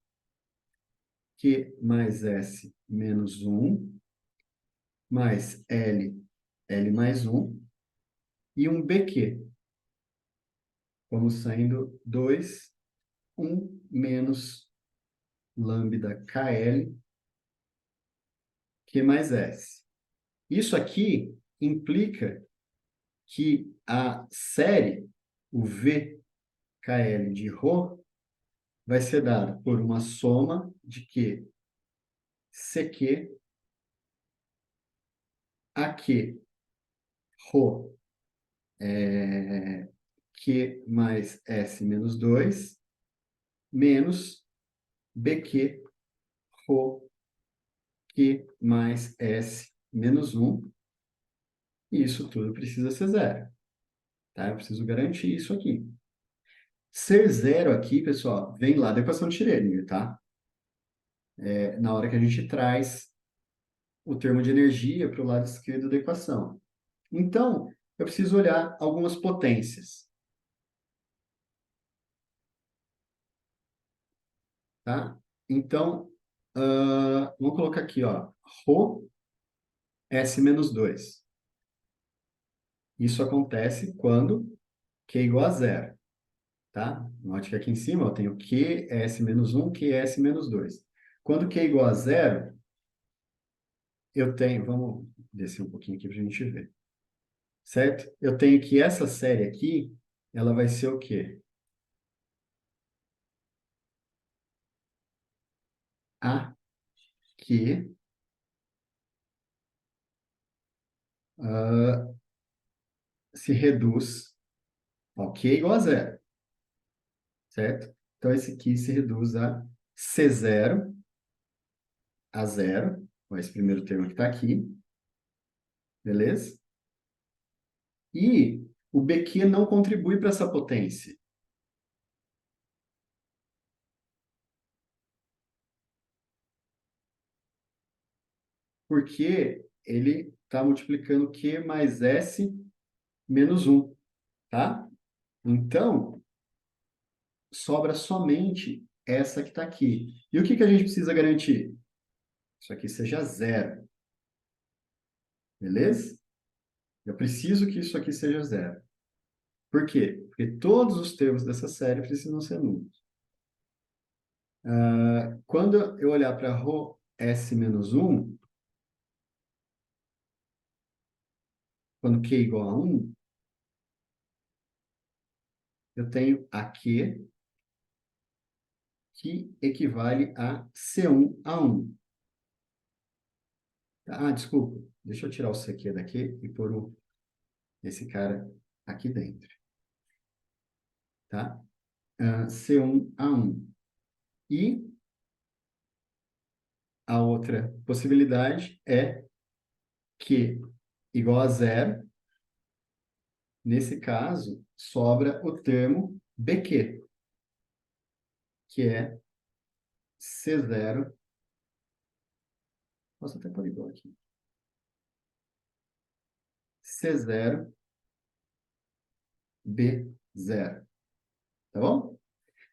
Q mais S menos um mais L mais um e um BQ, como sendo 2 1 menos lambda KL, Q mais S. Isso aqui implica que a série, o VKL de ρ, vai ser dada por uma soma de Q CQ AQ ρ Q mais S menos 2 menos BQ ρ Q mais S menos um, e isso tudo precisa ser zero, tá? Eu preciso garantir isso aqui. Ser zero aqui, pessoal, vem lá da equação de Schrödinger, tá? Na hora que a gente traz o termo de energia para o lado esquerdo da equação. Então, eu preciso olhar algumas potências, tá? Então, vamos colocar aqui, ó, ρ S menos 2. Isso acontece quando Q é igual a zero, tá? Note que aqui em cima eu tenho QS menos um, QS menos 2. Quando Q é igual a zero, eu tenho, vamos descer um pouquinho aqui para a gente ver, certo? Eu tenho que essa série aqui, ela vai ser o quê? AQ se reduz ao Q igual a zero, certo? Então, esse aqui se reduz a C0 a zero, com esse primeiro termo que está aqui, beleza? E o BQ não contribui para essa potência. Porque ele está multiplicando Q mais S menos 1, tá? Então, sobra somente essa que está aqui. E o que a gente precisa garantir? Isso aqui seja zero, beleza? Eu preciso que isso aqui seja zero. Por quê? Porque todos os termos dessa série precisam ser nulos. Quando eu olhar para ρ S menos 1, quando Q igual a 1, eu tenho AQ que equivale a C1 a 1. Desculpa. Deixa eu tirar o CQ daqui e pôr esse cara aqui dentro. Tá? C1 a 1. E a outra possibilidade é Q igual a zero. Nesse caso, sobra o termo BQ, que é C0. Posso até pôr igual aqui. C0, B0. Tá bom?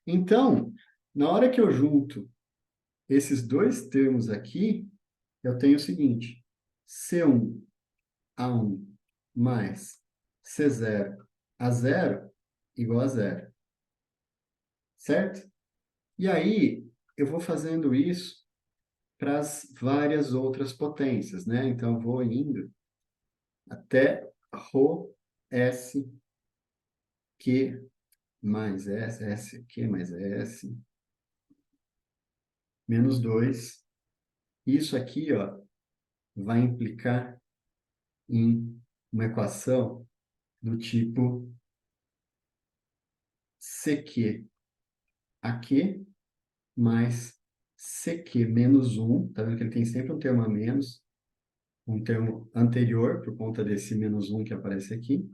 Então, na hora que eu junto esses dois termos aqui, eu tenho o seguinte: C1 a 1 mais C0 a zero igual a zero. Certo? E aí, eu vou fazendo isso para as várias outras potências, né? Então, eu vou indo até ρ S Q mais S, S Q mais S, menos 2. Isso aqui, ó, vai implicar em uma equação do tipo CQ AQ mais CQ menos 1. Tá vendo que ele tem sempre um termo a menos, um termo anterior, por conta desse menos 1 que aparece aqui.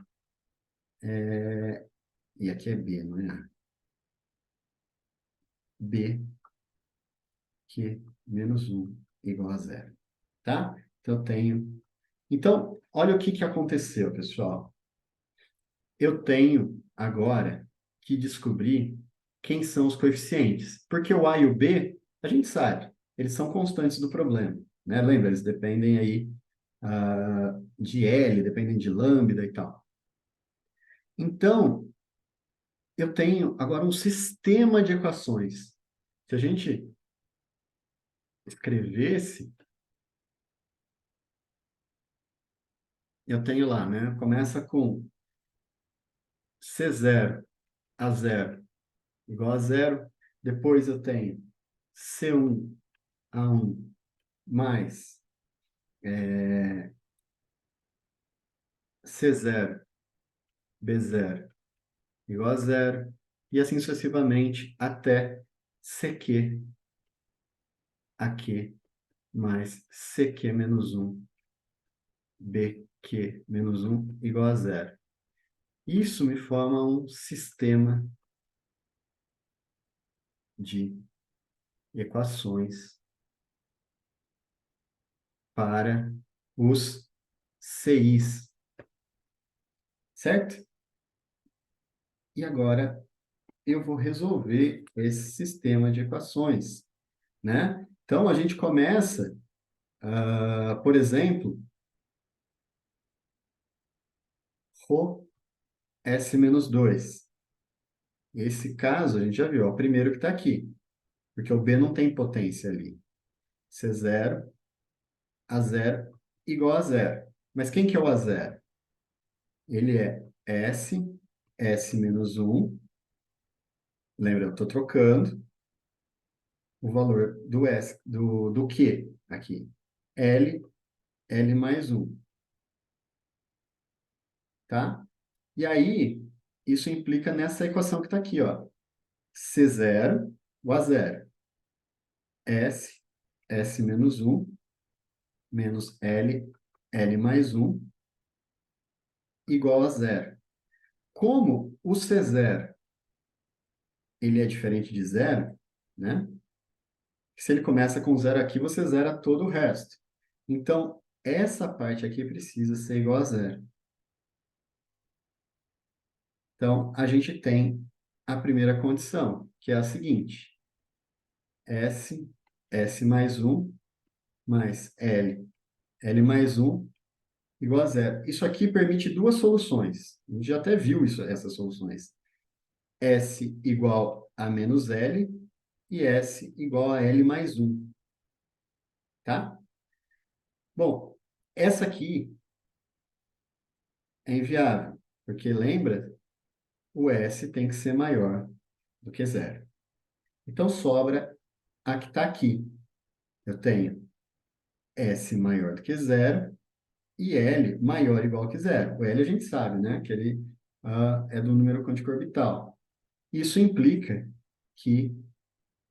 E aqui é B, não é A. B, Q menos 1 igual a zero. Tá? Então, eu tenho... Então, olha o que aconteceu, pessoal. Eu tenho agora que descobrir quem são os coeficientes. Porque o A e o B, a gente sabe, eles são constantes do problema. Né? Lembra, eles dependem aí de L, dependem de lambda e tal. Então, eu tenho agora um sistema de equações. Se a gente escrevesse, eu tenho lá, né? Começa com C0 a zero igual a zero. Depois eu tenho C1 a 1 mais C0, B0 igual a zero. E assim sucessivamente até CQ AQ mais CQ menos 1, BQ menos 1 igual a zero. Isso me forma um sistema de equações para os CIs, certo? E agora eu vou resolver esse sistema de equações, né? Então, a gente começa, por exemplo, ρ S menos 2. Esse caso, a gente já viu, é o primeiro que está aqui, porque o B não tem potência ali. C0 a zero igual a zero. Mas quem que é o a zero? Ele é S menos 1. Lembra, eu estou trocando. o valor do S, do Q aqui. L, L mais um, tá? E aí, isso implica nessa equação que está aqui, ó. C0, o A0. S, S menos um menos L, L mais um igual a zero. Como o C0 ele é diferente de zero, né? Se ele começa com zero aqui, você zera todo o resto. Então, essa parte aqui precisa ser igual a zero. Então, a gente tem a primeira condição, que é a seguinte. S, S mais um mais L, L mais um igual a zero. Isso aqui permite duas soluções. A gente já até viu isso, essas soluções. S igual a menos L e S igual a L mais um, tá? Bom, essa aqui é inviável, porque lembra, o S tem que ser maior do que zero. Então, sobra a que está aqui. Eu tenho S maior do que zero e L maior ou igual que zero. O L a gente sabe, né? Que ele é do número quântico orbital. Isso implica que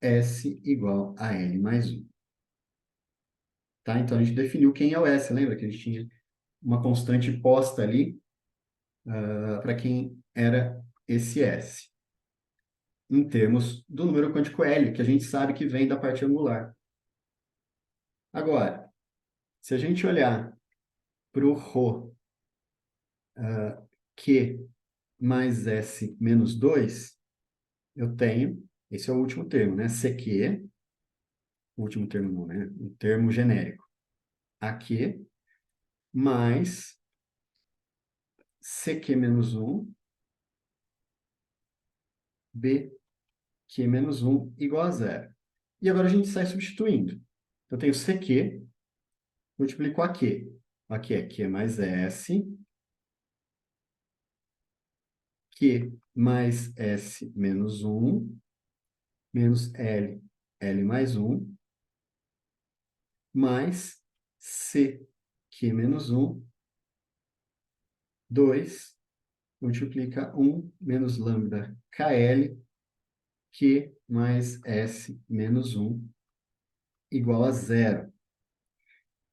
S igual a L mais um. Tá? Então, a gente definiu quem é o S. Lembra que a gente tinha uma constante posta ali para quem era esse S, em termos do número quântico L, que a gente sabe que vem da parte angular. Agora, se a gente olhar para o ρ Q mais S menos 2, eu tenho, esse é o último termo, né? CQ, o último termo não, né? Um termo genérico. AQ mais CQ menos um BQ menos um igual a zero. E agora a gente sai substituindo. Eu tenho CQ, multiplico AQ. Aqui é Q mais S, Q mais S menos um menos L, L mais um mais C, Q menos um 2 multiplica um menos lambda KL, Q mais S menos um igual a zero. O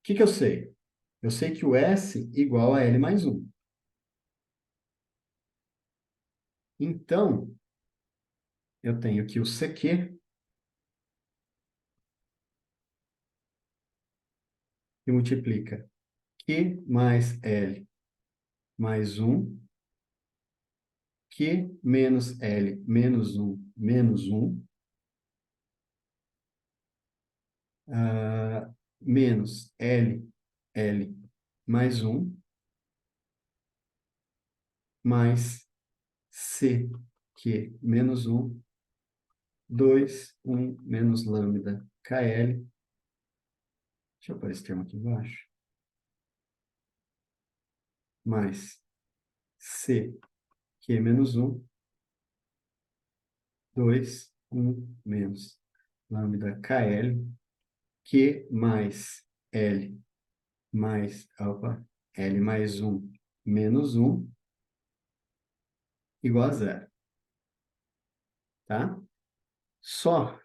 que eu sei? Eu sei que o S igual a L mais um. Então, eu tenho que o CQ, que multiplica Q mais L mais um Q menos L menos um menos L, L mais um mais C, Q menos um 2 1 menos lambda KL. Deixa eu pôr esse termo aqui embaixo. Mais C, Q menos um 2 1 menos lambda KL, Q mais L mais, opa, L mais um menos um igual a zero, tá? Só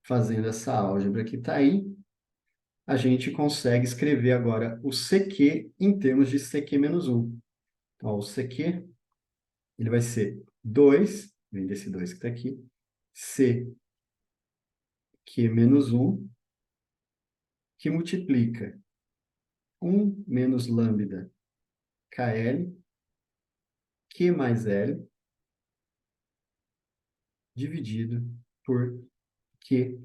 fazendo essa álgebra que está aí, a gente consegue escrever agora o CQ em termos de CQ menos um. Então, o CQ ele vai ser 2, vem desse 2 que está aqui, CQ menos um, que multiplica um menos lambda KL, Q mais L, dividido por Q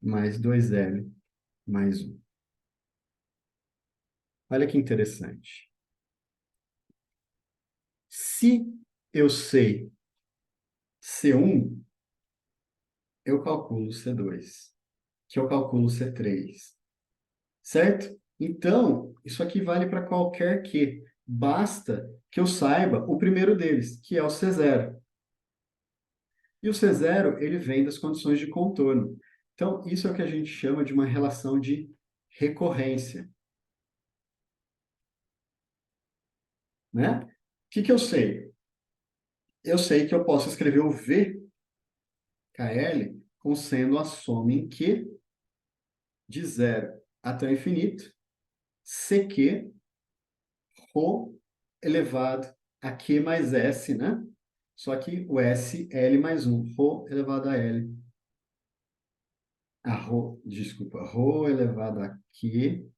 mais 2L mais um. Olha que interessante. Se eu sei C1, eu calculo C2, que eu calculo C3, certo? Então, isso aqui vale para qualquer Q. Basta que eu saiba o primeiro deles, que é o C0. E o C0, ele vem das condições de contorno. Então, isso é o que a gente chama de uma relação de recorrência, né? O que que eu sei? Eu sei que eu posso escrever o VKL como sendo a soma em Q de zero até o infinito, CQ, Rho elevado a Q mais S, né? Só que o S, L mais um. Rho elevado a L. Desculpa, Rho elevado a Q.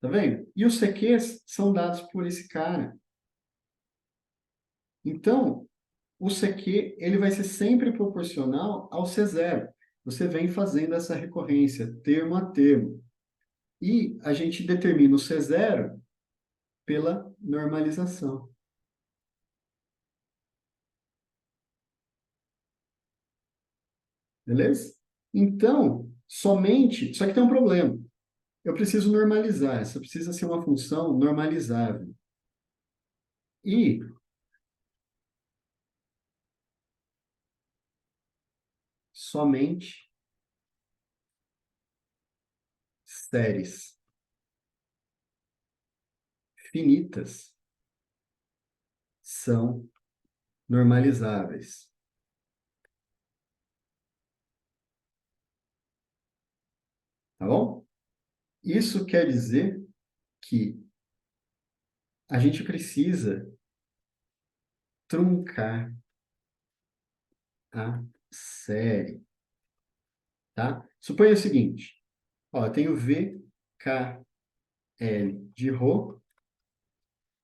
Tá vendo? E os CQs são dados por esse cara. Então, o CQ ele vai ser sempre proporcional ao C0. Você vem fazendo essa recorrência, termo a termo. E a gente determina o C0 pela normalização. Beleza? Então, somente. Só que tem um problema. Eu preciso normalizar. Essa precisa ser uma função normalizável. E somente séries finitas são normalizáveis. Tá bom? Isso quer dizer que a gente precisa truncar a série, tá? Suponha o seguinte, ó, eu tenho VKL de Rho,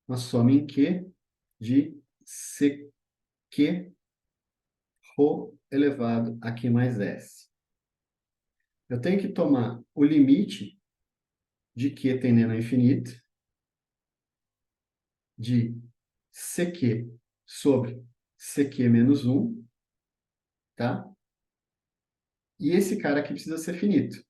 uma soma em Q de CQ Rho elevado a Q mais S. Eu tenho que tomar o limite de Q tendendo ao infinito de CQ sobre CQ menos um, tá? E esse cara aqui precisa ser finito.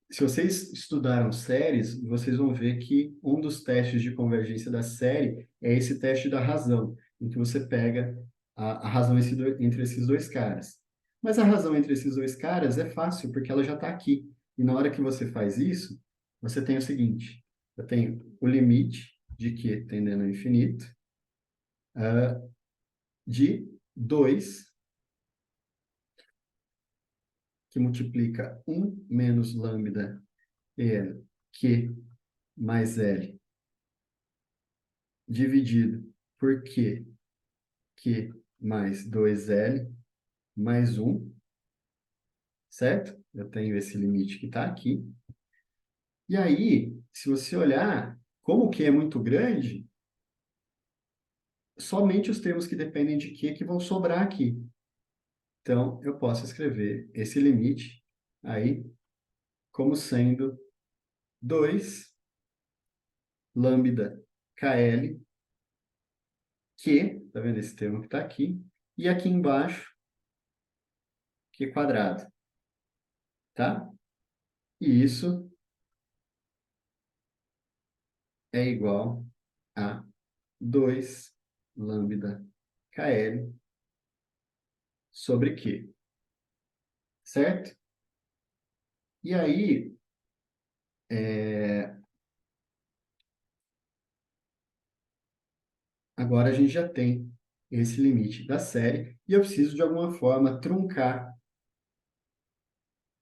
Se vocês estudaram séries, vocês vão ver que um dos testes de convergência da série é esse teste da razão, em que você pega a razão entre esses dois caras. Mas a razão entre esses dois caras é fácil, porque ela já está aqui. E na hora que você faz isso, você tem o seguinte: eu tenho o limite de Q tendendo ao infinito, de 2 que multiplica um menos lambda L, Q mais L, dividido por Q mais 2L mais um, certo? Eu tenho esse limite que está aqui. E aí, se você olhar, como o Q é muito grande, somente os termos que dependem de Q que vão sobrar aqui. Então, eu posso escrever esse limite aí como sendo 2 lambda KL, Q, tá vendo esse termo que está aqui? E aqui embaixo, Q quadrado, tá? E isso é igual a 2 lambda KL sobre Q, certo? E aí, agora a gente já tem esse limite da série e eu preciso de alguma forma truncar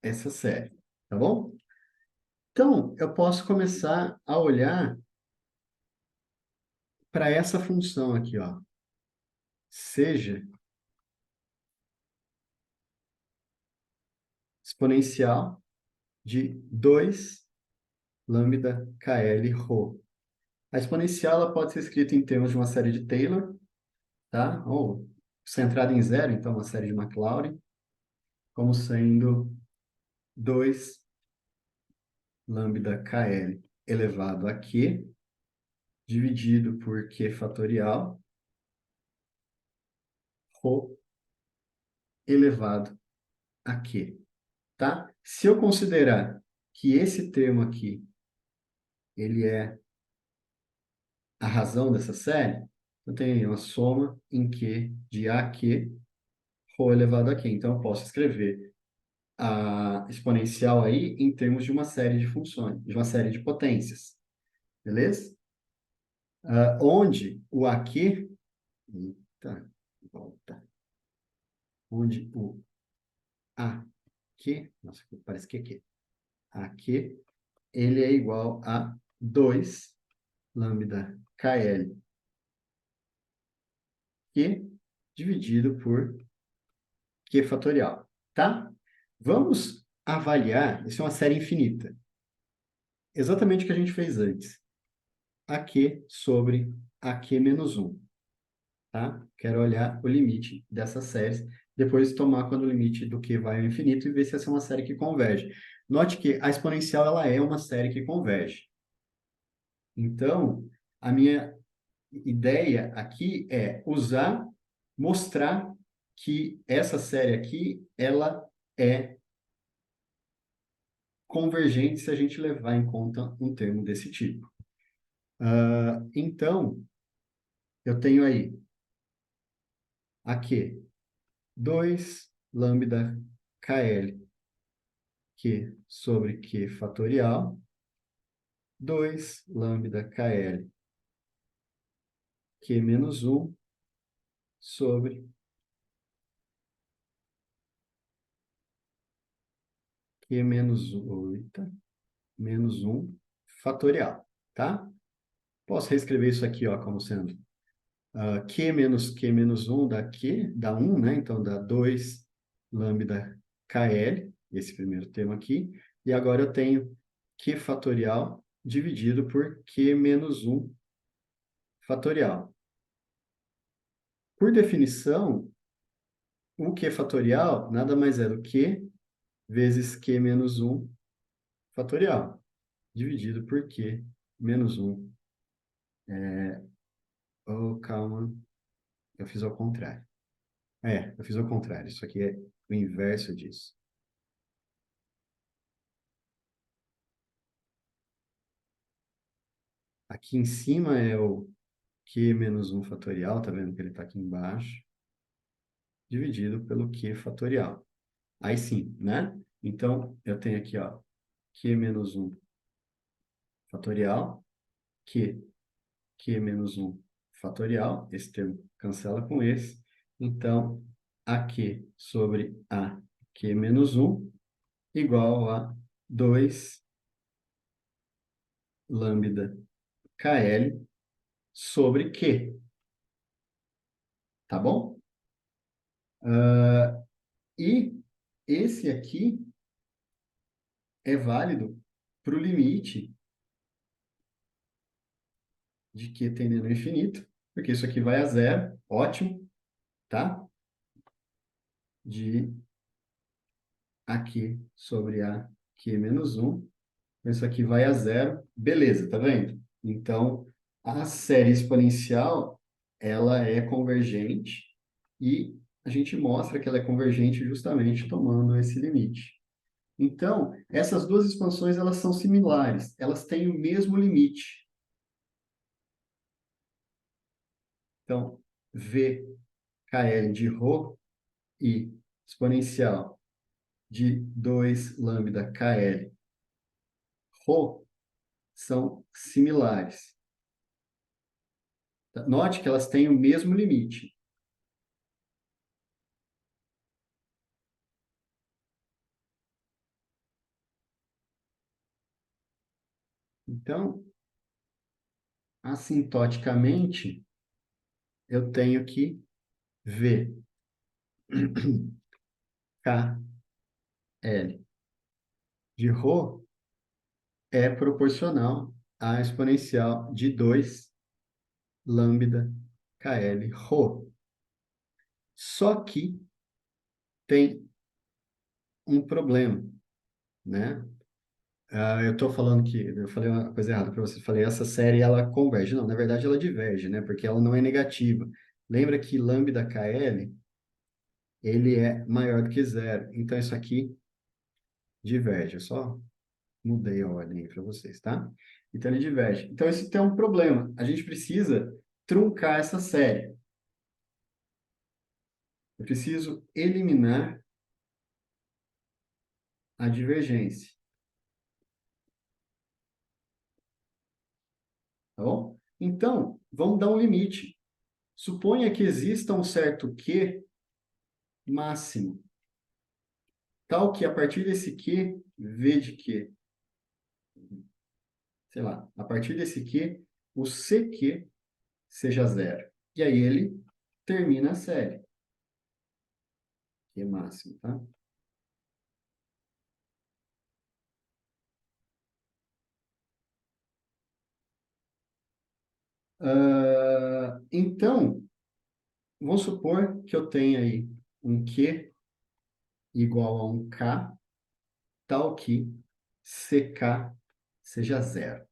essa série, tá bom? Então, eu posso começar a olhar para essa função aqui, ó. Seja exponencial de 2 lambda KL ρ. A exponencial ela pode ser escrita em termos de uma série de Taylor, tá? Ou centrada em zero, então uma série de Maclaurin, como sendo 2 lambda KL elevado a Q, dividido por Q fatorial, ρ elevado a Q, tá? Se eu considerar que esse termo aqui, ele é a razão dessa série, Eu tenho aí uma soma em Q de AQ, ρ elevado a Q. Então, eu posso escrever a exponencial aí em termos de uma série de funções, de uma série de potências, beleza? Onde o AQ, eita, volta, onde o AQ, nossa, parece que é Q, AQ, ele é igual a 2 lambda KL, Q dividido por Q fatorial, tá? Vamos avaliar, isso é uma série infinita, exatamente o que a gente fez antes. AQ sobre AQ menos 1, tá? Quero olhar o limite dessas séries, depois tomar quando o limite do Q vai ao infinito e ver se essa é uma série que converge. Note que a exponencial ela é uma série que converge. Então, a minha ideia aqui é mostrar que essa série aqui, ela é convergente se a gente levar em conta um termo desse tipo. Então, eu tenho aí aqui 2 lambda KL Q sobre Q fatorial, 2 lambda KL Q menos 1 sobre Q menos 8 menos 1 fatorial, tá? Posso reescrever isso aqui, ó, como sendo Q menos 1 dá Q, dá 1, né? Então, dá 2 lambda KL, esse primeiro termo aqui. E agora eu tenho Q fatorial dividido por Q menos 1 fatorial. Por definição, o Q fatorial nada mais é do que vezes Q menos 1 fatorial, dividido por Q menos 1. Oh, calma, eu fiz ao contrário. Eu fiz ao contrário. Isso aqui é o inverso disso. Aqui em cima é o Q menos 1 fatorial, tá vendo que ele está aqui embaixo, dividido pelo Q fatorial. Aí sim, né? Então, eu tenho aqui, ó, Q menos 1 fatorial, Q menos 1 fatorial, esse termo cancela com esse. Então, AQ sobre AQ menos 1 igual a 2 lambda KL sobre Q, tá bom? E esse aqui é válido para o limite de Q tendendo ao infinito, porque isso aqui vai a zero, ótimo, tá? De AQ sobre AQ menos 1. Isso aqui vai a zero, beleza, tá vendo? Então, a série exponencial, ela é convergente e a gente mostra que ela é convergente justamente tomando esse limite. Então, essas duas expansões, elas são similares, elas têm o mesmo limite. Então, VKL de ρ e exponencial de 2 lambda KL ρ são similares. Note que elas têm o mesmo limite. Então, assintoticamente, eu tenho que V KL de ρ é proporcional à exponencial de 2 lambda KL ρ. Só que tem um problema, né? Eu estou falando que eu falei uma coisa errada para você. Falei essa série ela converge. Não, na verdade ela diverge, né? Porque ela não é negativa. Lembra que lambda KL ele é maior do que zero. Então isso aqui diverge. Eu só mudei a ordem aí para vocês, tá? Então ele diverge. Então isso tem um problema. A gente precisa truncar essa série. Eu preciso eliminar a divergência, tá bom? Então, vamos dar um limite. Suponha que exista um certo Q máximo, tal que a partir desse Q, V de Q, sei lá, a partir desse Q, o CQ seja zero. E aí ele termina a série, Q máximo, tá? Então, vamos supor que eu tenha aí um Q igual a um K, tal que CK seja zero,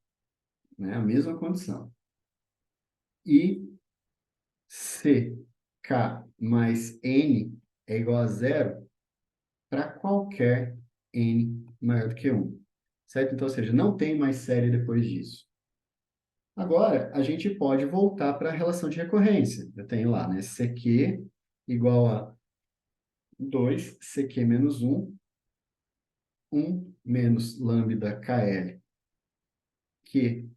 né? A mesma condição. E CK mais N é igual a zero para qualquer N maior do que um, certo? Então, ou seja, não tem mais série depois disso. Agora, a gente pode voltar para a relação de recorrência. Eu tenho lá, né, CQ igual a 2 CQ menos um menos lambda KL, Q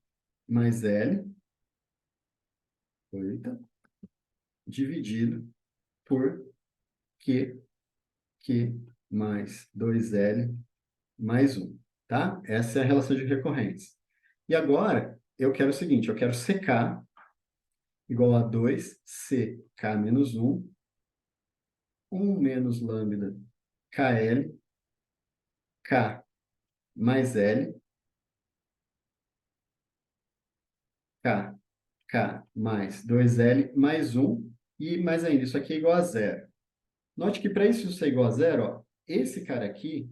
mais L, eita, dividido por Q, Q mais 2L mais um, tá? Essa é a relação de recorrência. E agora, eu quero o seguinte, eu quero CK igual a 2 CK menos um menos lambda KL, K mais L, K, K mais 2L mais um e mais ainda, isso aqui é igual a zero. Note que para isso ser igual a zero, ó, esse cara aqui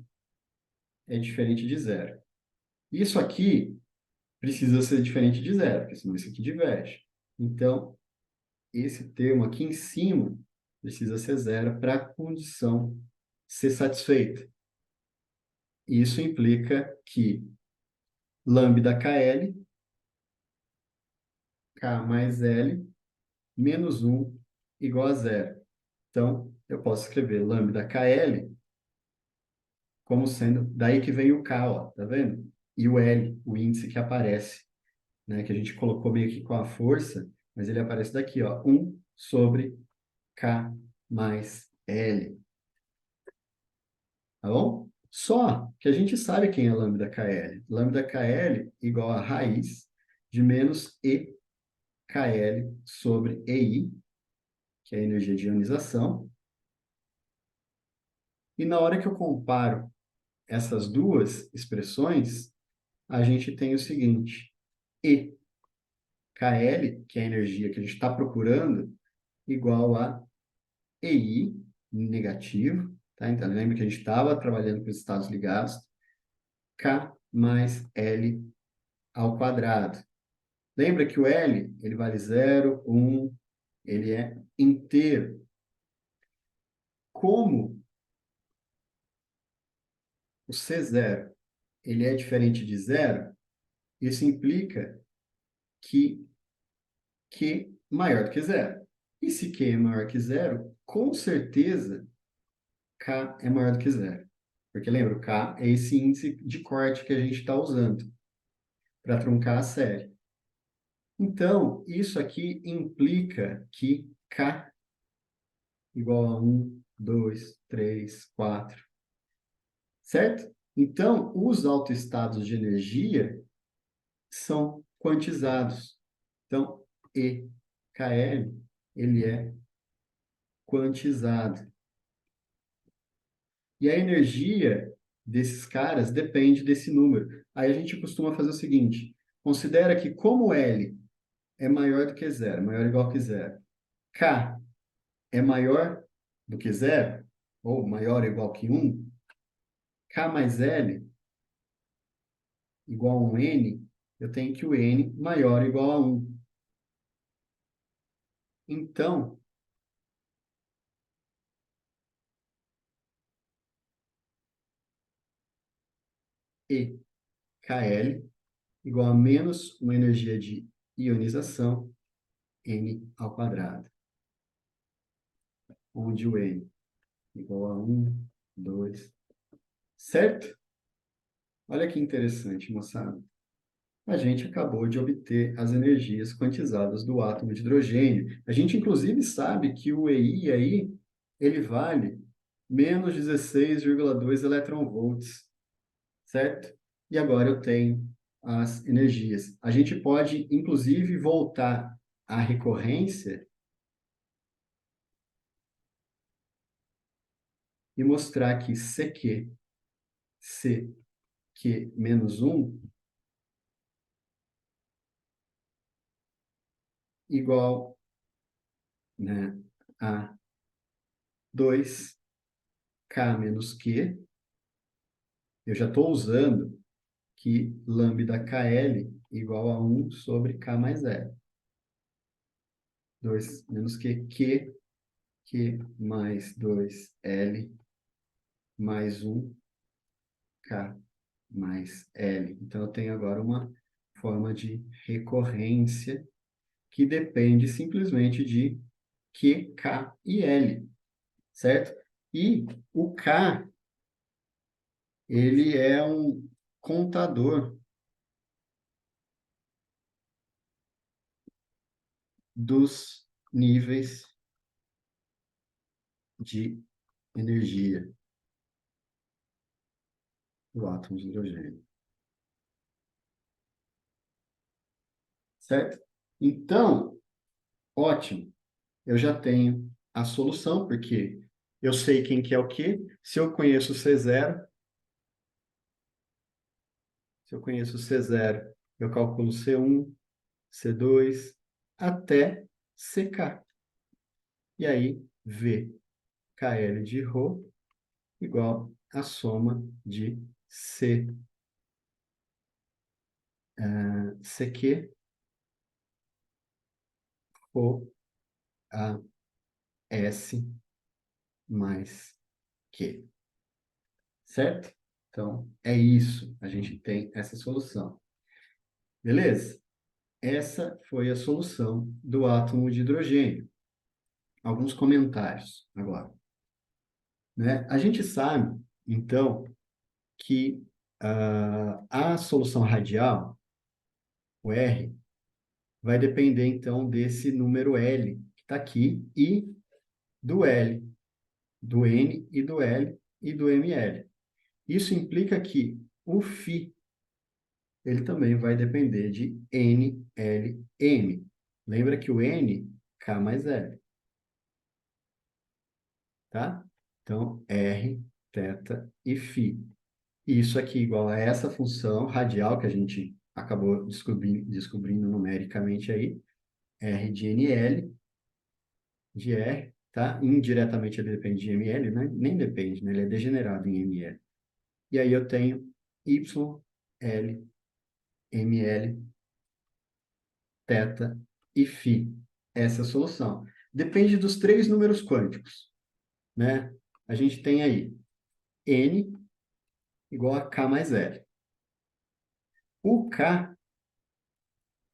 é diferente de zero. Isso aqui precisa ser diferente de zero, porque senão isso aqui diverge. Então, esse termo aqui em cima precisa ser zero para a condição ser satisfeita. Isso implica que lambda KL, K mais L, menos um igual a zero. Então, eu posso escrever lambda KL como sendo, daí que vem o K, ó, tá vendo? E o L, o índice que aparece, né, que a gente colocou meio que com a força, mas ele aparece daqui, ó, um sobre K mais L, tá bom? Só que a gente sabe quem é lambda KL. Lambda KL igual a raiz de menos E KL sobre EI, que é a energia de ionização. E na hora que eu comparo essas duas expressões, a gente tem o seguinte: E KL, que é a energia que a gente está procurando, igual a EI negativo, tá? Então, lembra que a gente estava trabalhando com os estados ligados, K mais L ao quadrado. Lembra que o L, ele vale zero, um, ele é inteiro. Como o C0, ele é diferente de zero, isso implica que Q maior do que zero. E se Q é maior que zero, com certeza K é maior do que zero. Porque lembra, o K é esse índice de corte que a gente está usando para truncar a série. Então, isso aqui implica que K igual a um, 2, 3, 4, certo? Então, os autoestados de energia são quantizados. Então, EKL, ele é quantizado. E a energia desses caras depende desse número. Aí a gente costuma fazer o seguinte: considera que como L é maior do que zero, maior ou igual que zero, K é maior do que zero, ou maior ou igual que um, K mais L igual a um N, eu tenho que o N maior ou igual a um. Então, EKL igual a menos uma energia de ionização N ao quadrado, onde o N igual a 1, 2, certo? Olha que interessante, moçada. A gente acabou de obter as energias quantizadas do átomo de hidrogênio. A gente, inclusive, sabe que o EI aí, ele vale menos 16,2 eletronvolts, certo? E agora eu tenho as energias. A gente pode, inclusive, voltar à recorrência e mostrar que CQ menos 1 igual, né, a 2K menos Q. Eu já estou usando que lambda KL igual a 1 sobre K mais L. 2 menos Q mais 2L mais 1K mais L. Então, eu tenho agora uma forma de recorrência que depende simplesmente de Q, K e L, certo? E o K, ele é um contador dos níveis de energia do átomo de hidrogênio, certo? Então, ótimo, eu já tenho a solução, porque eu sei quem que é o quê. Se eu conheço o C0, se eu conheço o C0, eu calculo C1, C2, até CK. E aí, V KL de ρ igual a soma de CQ ou a S mais Q, certo? Então, é isso. A gente tem essa solução. Beleza? Essa foi a solução do átomo de hidrogênio. Alguns comentários agora, né? A gente sabe, então, que a solução radial, o R, vai depender, então, desse número L, que está aqui, e do L, do N e do L e do ML. Isso implica que o φ ele também vai depender de N, L, M. Lembra que o N, K mais L, tá? Então, R, θ e φ. E isso aqui igual a essa função radial que a gente acabou descobrindo numericamente aí, R de NL, de R, tá? Indiretamente ele depende de ML, né? Nem depende, né? Ele é degenerado em ML. E aí eu tenho Y, L, ML, θ e φ. Essa é a solução. Depende dos três números quânticos, né? A gente tem aí N igual a K mais L. O K,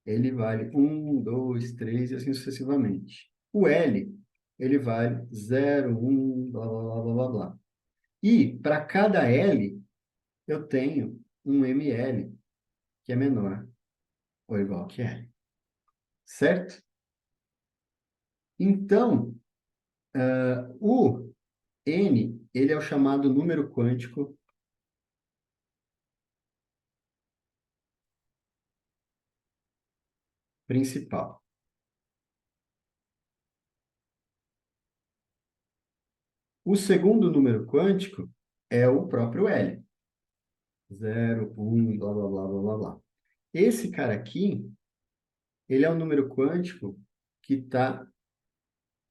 ele vale um, 2, 3 e assim sucessivamente. O L, ele vale 0, 1, blá, blá, blá, blá, blá, blá. E para cada L, eu tenho um ml que é menor ou igual que L. Certo? Então, o N, ele é o chamado número quântico principal. O segundo número quântico é o próprio L. 0, 1, blá, blá, blá, blá, blá, blá. Esse cara aqui, ele é um número quântico que está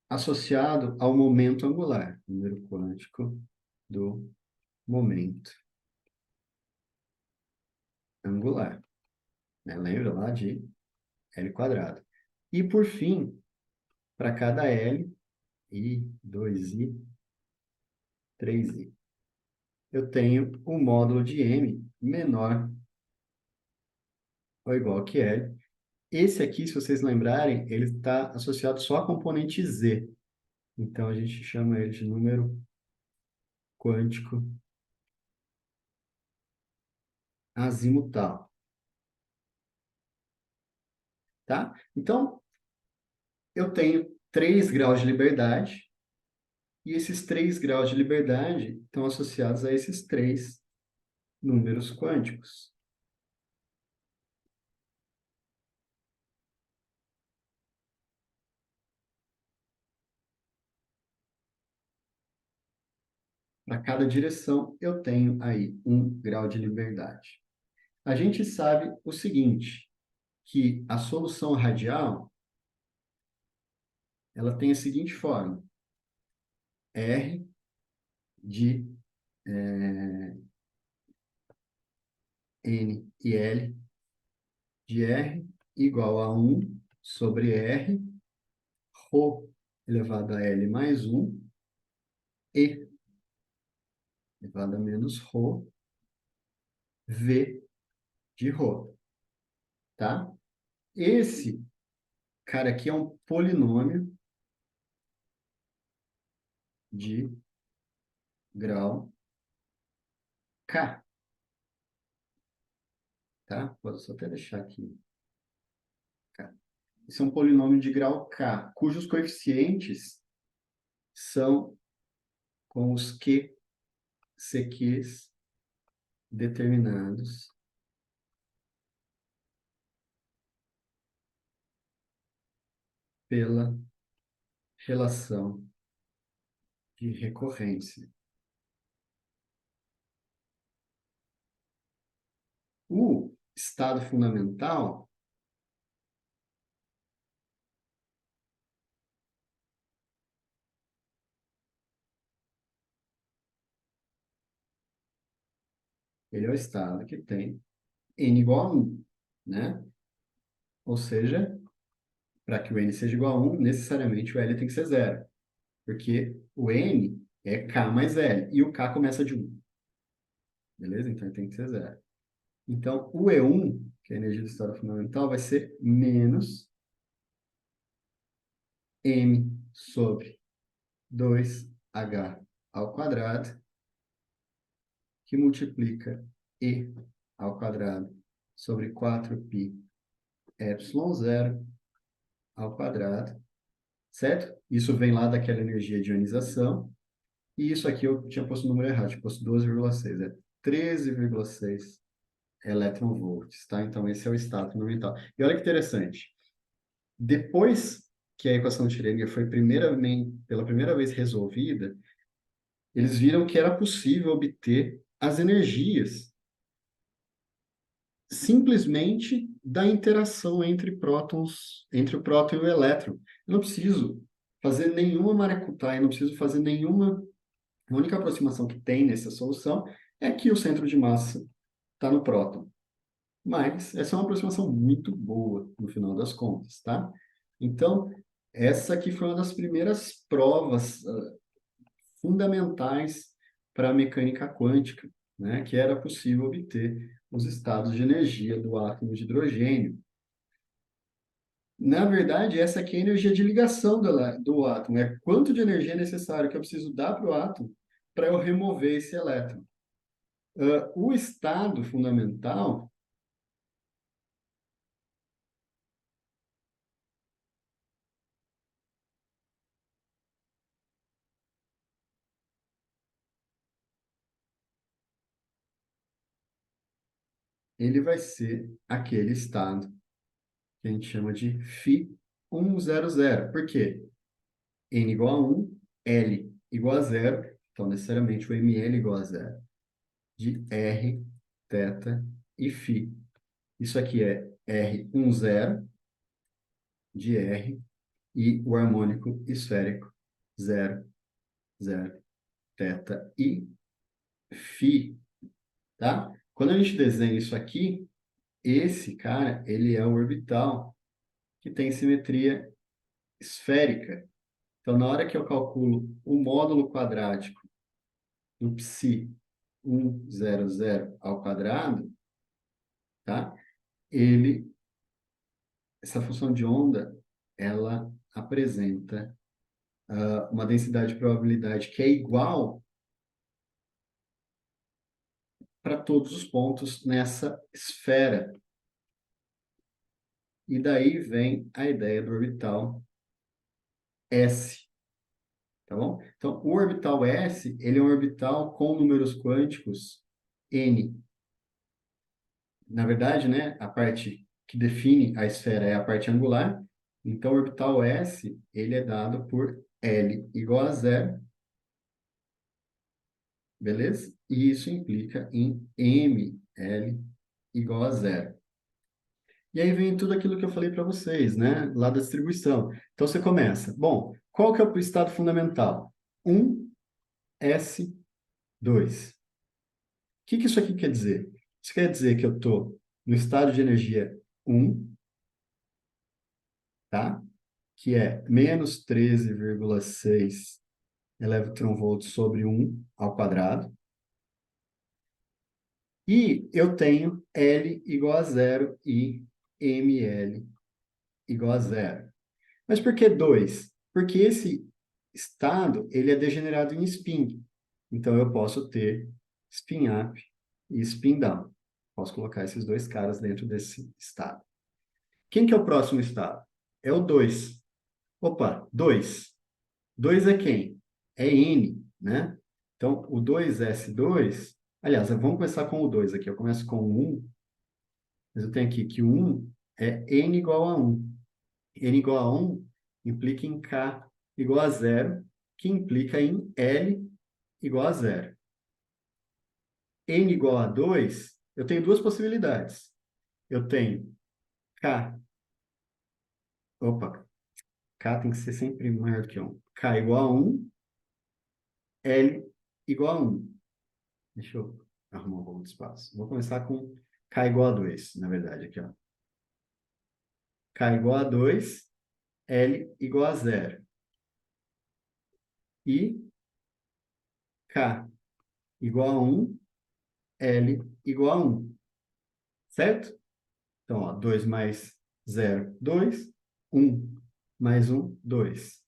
associado ao momento angular. Número quântico do momento angular. Né? Lembra lá de L quadrado. E, por fim, para cada L, I, 2I, 3I, eu tenho o módulo de M menor ou igual que L. Esse aqui, se vocês lembrarem, ele está associado só à componente Z. Então, a gente chama ele de número quântico azimutal, tá? Então, eu tenho 3 graus de liberdade, e esses 3 graus de liberdade estão associados a esses 3 números quânticos. Para cada direção, eu tenho aí 1 grau de liberdade. A gente sabe o seguinte, que a solução radial, ela tem a seguinte forma: R de N e L de R igual a 1 sobre R, ρ elevado a L mais 1, E elevado a menos ρ, V de ρ, tá? Esse cara aqui é um polinômio de grau K, tá? Vou só até deixar aqui. K. Esse é um polinômio de grau K, cujos coeficientes são com os Q, CQs determinados pela relação de recorrência. O estado fundamental, ele é o estado que tem n igual a 1, né? Ou seja, para que o n seja igual a 1, necessariamente o L tem que ser zero, porque o n é K mais L, e o K começa de 1, beleza? Então ele tem que ser zero. Então, o E1, que é a energia do estado fundamental, vai ser menos m sobre 2h ao quadrado, que multiplica E ao quadrado sobre 4π epsilon zero ao quadrado, certo? Isso vem lá daquela energia de ionização. E isso aqui eu tinha posto o número errado, tinha posto 12,6, é 13,6 eletronvolts, tá? Então esse é o estado fundamental. E olha que interessante, depois que a equação de Schrödinger foi pela primeira vez resolvida, eles viram que era possível obter as energias simplesmente da interação entre prótons, entre o próton e o elétron. Eu não preciso fazer nenhuma maracutaia, eu não preciso fazer nenhuma. A única aproximação que tem nessa solução é que o centro de massa está no próton. Mas essa é uma aproximação muito boa, no final das contas, tá? Então, essa aqui foi uma das primeiras provas fundamentais para a mecânica quântica, né? Que era possível obter os estados de energia do átomo de hidrogênio. Na verdade, essa aqui é a energia de ligação do átomo. É quanto de energia é necessário que eu preciso dar para o átomo para eu remover esse elétron. O estado fundamental, ele vai ser aquele estado que a gente chama de Φ100. Por quê? N igual a 1, L igual a zero, então necessariamente o ml igual a zero, de R, θ e Φ. Isso aqui é R10 de R e o harmônico esférico 0, 0, θ e Φ, tá? Quando a gente desenha isso aqui, esse cara, ele é o orbital que tem simetria esférica. Então, na hora que eu calculo o módulo quadrático do psi 100 ao quadrado, tá? Ele essa função de onda, ela apresenta uma densidade de probabilidade que é igual para todos os pontos nessa esfera. E daí vem a ideia do orbital S, tá bom? Então, o orbital S, ele é um orbital com números quânticos N. Na verdade, né, a parte que define a esfera é a parte angular. Então, o orbital S, ele é dado por L igual a zero, beleza? E isso implica em ML igual a zero. E aí vem tudo aquilo que eu falei para vocês, né? Lá da distribuição. Então você começa. Bom, qual que é o estado fundamental? 1s2. O que isso aqui quer dizer? Isso quer dizer que eu estou no estado de energia 1, tá? Que é menos 13,6 elétron-volts sobre 1 ao quadrado. E eu tenho L igual a zero e ML igual a zero. Mas por que 2? Porque esse estado ele é degenerado em spin. Então eu posso ter spin up e spin down. Posso colocar esses dois caras dentro desse estado. Quem que é o próximo estado? É o 2. Opa, 2. 2 é quem? É N, né? Então, o 2s2... Aliás, vamos começar com o 2 aqui. Eu começo com o 1, mas eu tenho aqui que o 1 é N igual a 1. N igual a 1 implica em K igual a zero, que implica em L igual a zero. N igual a 2, eu tenho duas possibilidades. Eu tenho K, opa, K tem que ser sempre maior que 1. K igual a 1, L igual a 1. Deixa eu arrumar um pouco de espaço. Vou começar com K igual a 2, na verdade, aqui, ó. K igual a 2, L igual a zero. E K igual a 1, L igual a 1. Certo? Então, ó, 2 mais 0, 2. 1 mais 1, 2.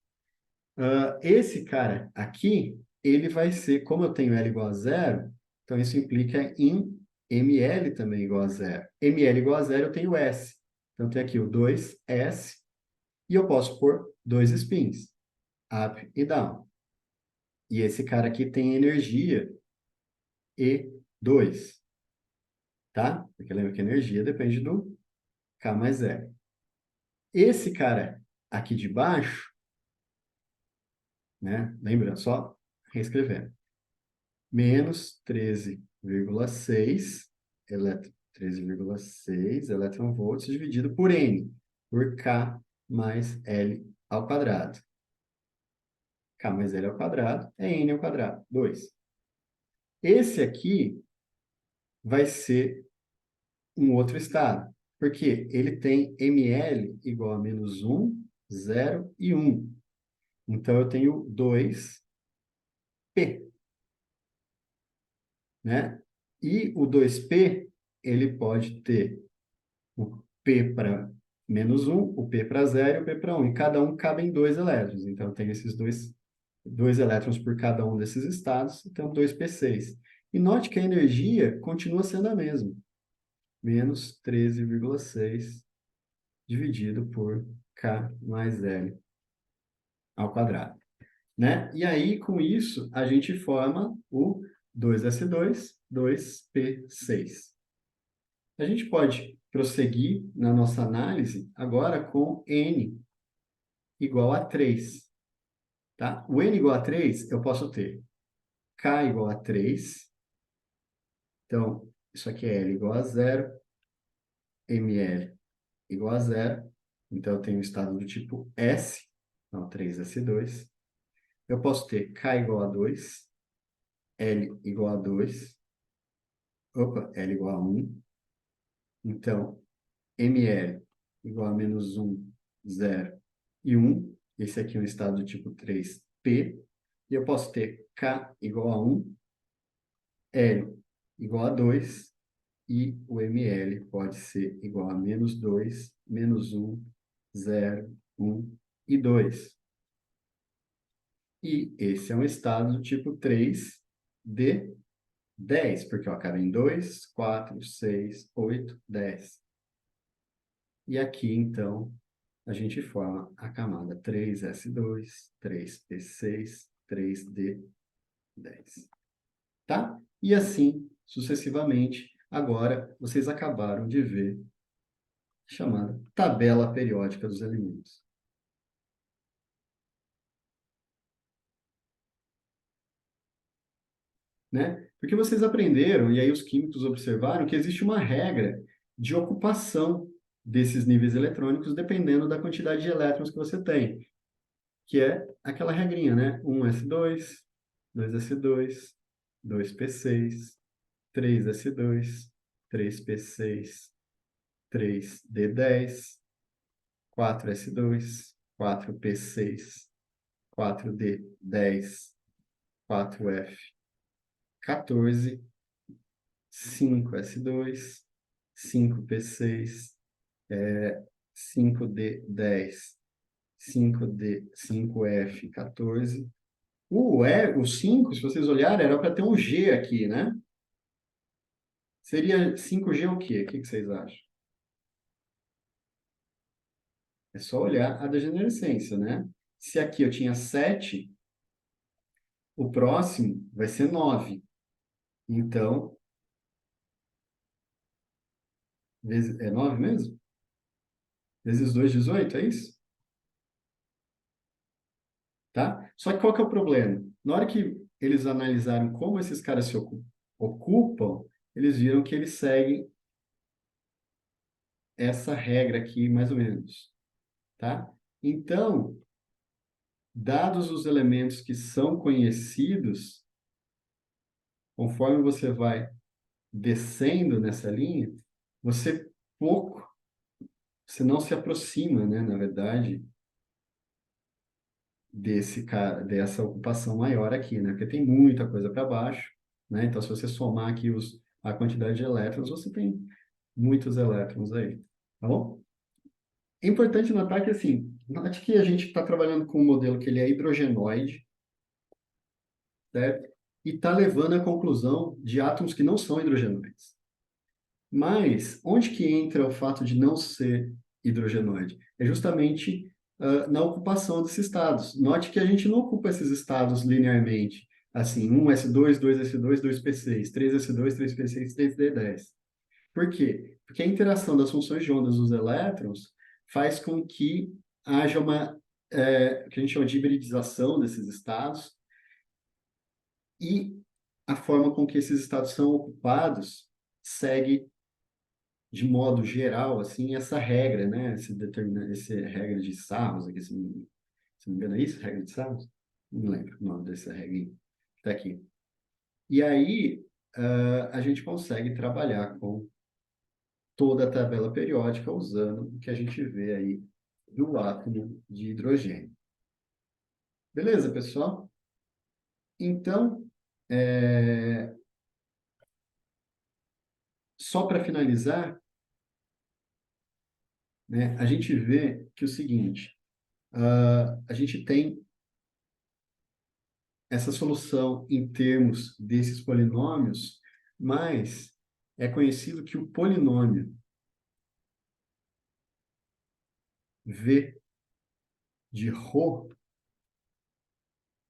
Esse cara aqui, ele vai ser, como eu tenho L igual a zero, então isso implica em ML também igual a zero. ML igual a zero, eu tenho S. Então, eu tenho aqui o 2S, e eu posso pôr dois spins, up e down. E esse cara aqui tem energia E2, tá? Porque lembra que a energia depende do K mais zero. Esse cara aqui de baixo, né? Lembra só? Reescrevendo. Menos 13,6 elétron-volts dividido por N, por K mais L ao quadrado. K mais L ao quadrado é N ao quadrado, 2. Esse aqui vai ser um outro estado, porque ele tem ml igual a menos 1, 0 e 1. Então, eu tenho 2P, né? E o 2P, ele pode ter o P para menos 1, o P para 0 e o P para 1. E cada um cabe em 2 elétrons. Então, eu tenho esses dois elétrons por cada um desses estados, então 2P6. E note que a energia continua sendo a mesma. Menos 13,6 dividido por K mais L ao quadrado, né? E aí, com isso, a gente forma o 2s2, 2p6. A gente pode prosseguir na nossa análise agora com N igual a 3, tá? O N igual a 3, eu posso ter K igual a 3, então, isso aqui é L igual a zero, ML igual a zero, então eu tenho o estado do tipo S, então 3s2. Eu posso ter K igual a 2, L igual a 2, opa, L igual a 1. Então, ML igual a menos 1, 0 e 1. Esse aqui é um estado do tipo 3P. E eu posso ter K igual a 1, L igual a 2 e o ML pode ser igual a menos 2 menos 1, 0, 1 e 2. E esse é um estado do tipo 3 de 10, porque ó, acaba em 2, 4, 6, 8, 10. E aqui, então, a gente forma a camada 3s2, 3p6, 3d10. Tá? E assim, sucessivamente. Agora, vocês acabaram de ver a chamada tabela periódica dos elementos. Né? Porque vocês aprenderam, e aí os químicos observaram, que existe uma regra de ocupação desses níveis eletrônicos dependendo da quantidade de elétrons que você tem, que é aquela regrinha, né? 1s2, 2s2, 2p6, 3s2, 3p6, 3d10, 4s2, 4p6, 4d10, 4f14, 5s2, 5p6, 5d10, 5f14. O 5, se vocês olharem, era para ter um G aqui, né? Seria 5G o quê? O que vocês acham? É só olhar a degenerescência, né? Se aqui eu tinha 7, o próximo vai ser 9. Então, é 9 mesmo? Vezes 2, 18, é isso? Tá? Só que qual que é o problema? Na hora que eles analisaram como esses caras se ocupam, eles viram que eles seguem essa regra aqui, mais ou menos, tá? Então, dados os elementos que são conhecidos, conforme você vai descendo nessa linha, você pouco, você não se aproxima, né, na verdade, desse cara, dessa ocupação maior aqui, né? Porque tem muita coisa para baixo, né? Então, se você somar aqui a quantidade de elétrons, você tem muitos elétrons aí, tá bom? É importante notar que, assim, note que a gente está trabalhando com um modelo que ele é hidrogenoide, certo? E está levando à conclusão de átomos que não são hidrogenoides. Mas onde que entra o fato de não ser hidrogenoide? É justamente na ocupação desses estados. Note que a gente não ocupa esses estados linearmente. Assim, 1s2, 2s2, 2p6, 3s2, 3p6, 3d10. Por quê? Porque a interação das funções de ondas dos elétrons faz com que haja que a gente chama de hibridização desses estados, e a forma com que esses estados são ocupados segue de modo geral, assim, essa regra, né? Essa regra de Savos, aqui, se não me engano, é isso? Regra de Savos? Não lembro o nome dessa regra aí. Está aqui. E aí, a gente consegue trabalhar com toda a tabela periódica usando o que a gente vê aí do átomo de hidrogênio. Beleza, pessoal? Então, só para finalizar, né, a gente vê que o seguinte, a gente tem essa solução em termos desses polinômios, mas é conhecido que o polinômio V de Rho,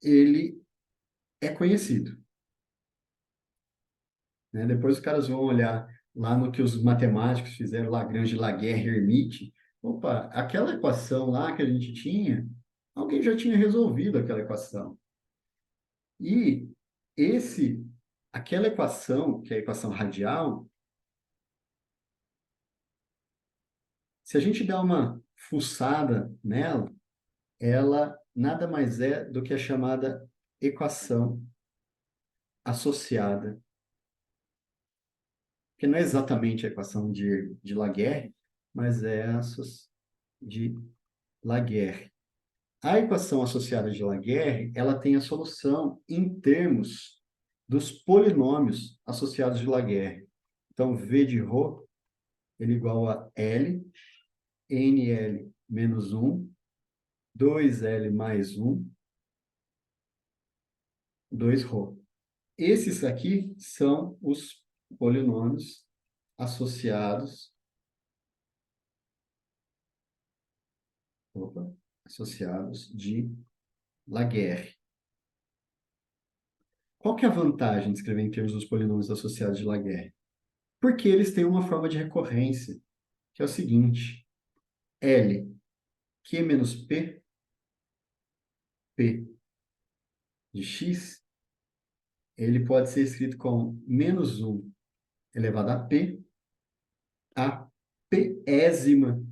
ele é conhecido, né? Depois os caras vão olhar lá no que os matemáticos fizeram, Lagrange, Laguerre, Hermite. Opa, aquela equação lá que a gente tinha, alguém já tinha resolvido aquela equação. E esse, aquela equação, que é a equação radial, se a gente dá uma fuçada nela, ela nada mais é do que a chamada equação associada, que não é exatamente a equação de Laguerre, mas é a de Laguerre. A equação associada de Laguerre, ela tem a solução em termos dos polinômios associados de Laguerre. Então, V de Rho, ele é igual a L NL menos 1, 2L mais 1, 2ρ. Esses aqui são os polinômios associados, associados de Laguerre. Qual que é a vantagem de escrever em termos dos polinômios associados de Laguerre? Porque eles têm uma forma de recorrência, que é o seguinte: L, Q menos P, P de x, ele pode ser escrito como menos 1 elevado a P, a pésima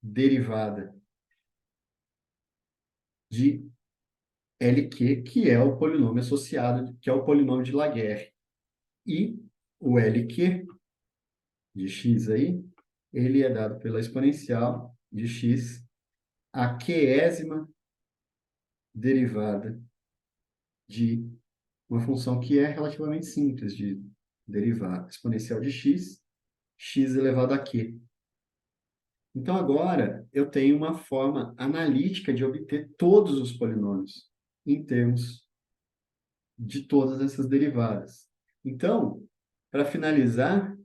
derivada de LQ, que é o polinômio associado, que é o polinômio de Laguerre. E o LQ de x aí, ele é dado pela exponencial de x, a qésima derivada de uma função que é relativamente simples de derivar, exponencial de x, x elevado a q. Então, agora, eu tenho uma forma analítica de obter todos os polinômios em termos de todas essas derivadas. Então, para finalizar,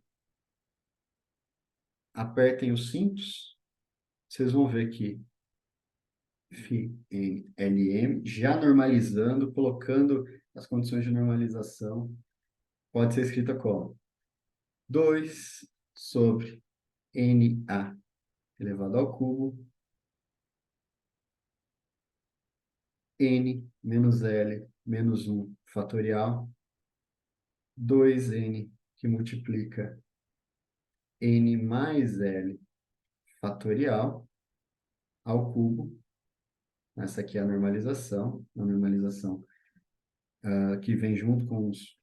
apertem os cintos, vocês vão ver que φ em LM, já normalizando, colocando as condições de normalização, pode ser escrita como 2 sobre NA elevado ao cubo, N menos L menos 1 fatorial, 2N que multiplica N mais L fatorial ao cubo. Essa aqui é a normalização que vem junto com os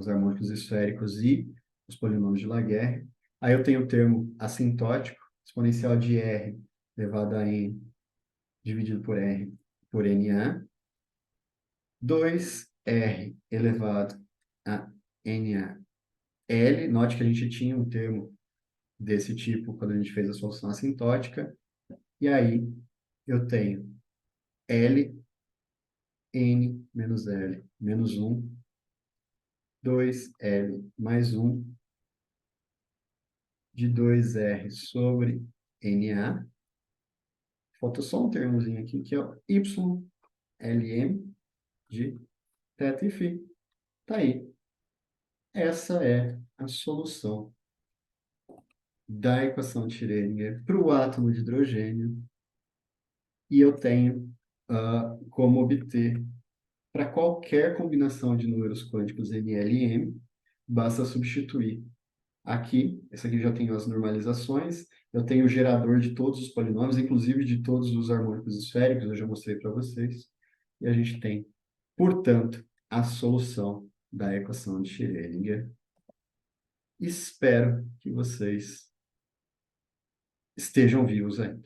harmônicos esféricos e os polinômios de Laguerre. Aí eu tenho o termo assintótico, exponencial de R elevado a N dividido por R por NA, 2R elevado a NA L. Note que a gente tinha um termo desse tipo quando a gente fez a solução assintótica. E aí eu tenho L, N menos L menos 1, 2L mais 1 de 2R sobre NA. Falta só um termozinho aqui, que é o YLM de θ e φ. Tá aí. Essa é a solução da equação de Schrödinger para o átomo de hidrogênio. E eu tenho como obter para qualquer combinação de números quânticos NL e M, basta substituir. Aqui, esse aqui já tem as normalizações, eu tenho o gerador de todos os polinômios, inclusive de todos os harmônicos esféricos, eu já mostrei para vocês. E a gente tem, portanto, a solução da equação de Schrödinger. Espero que vocês estejam vivos ainda.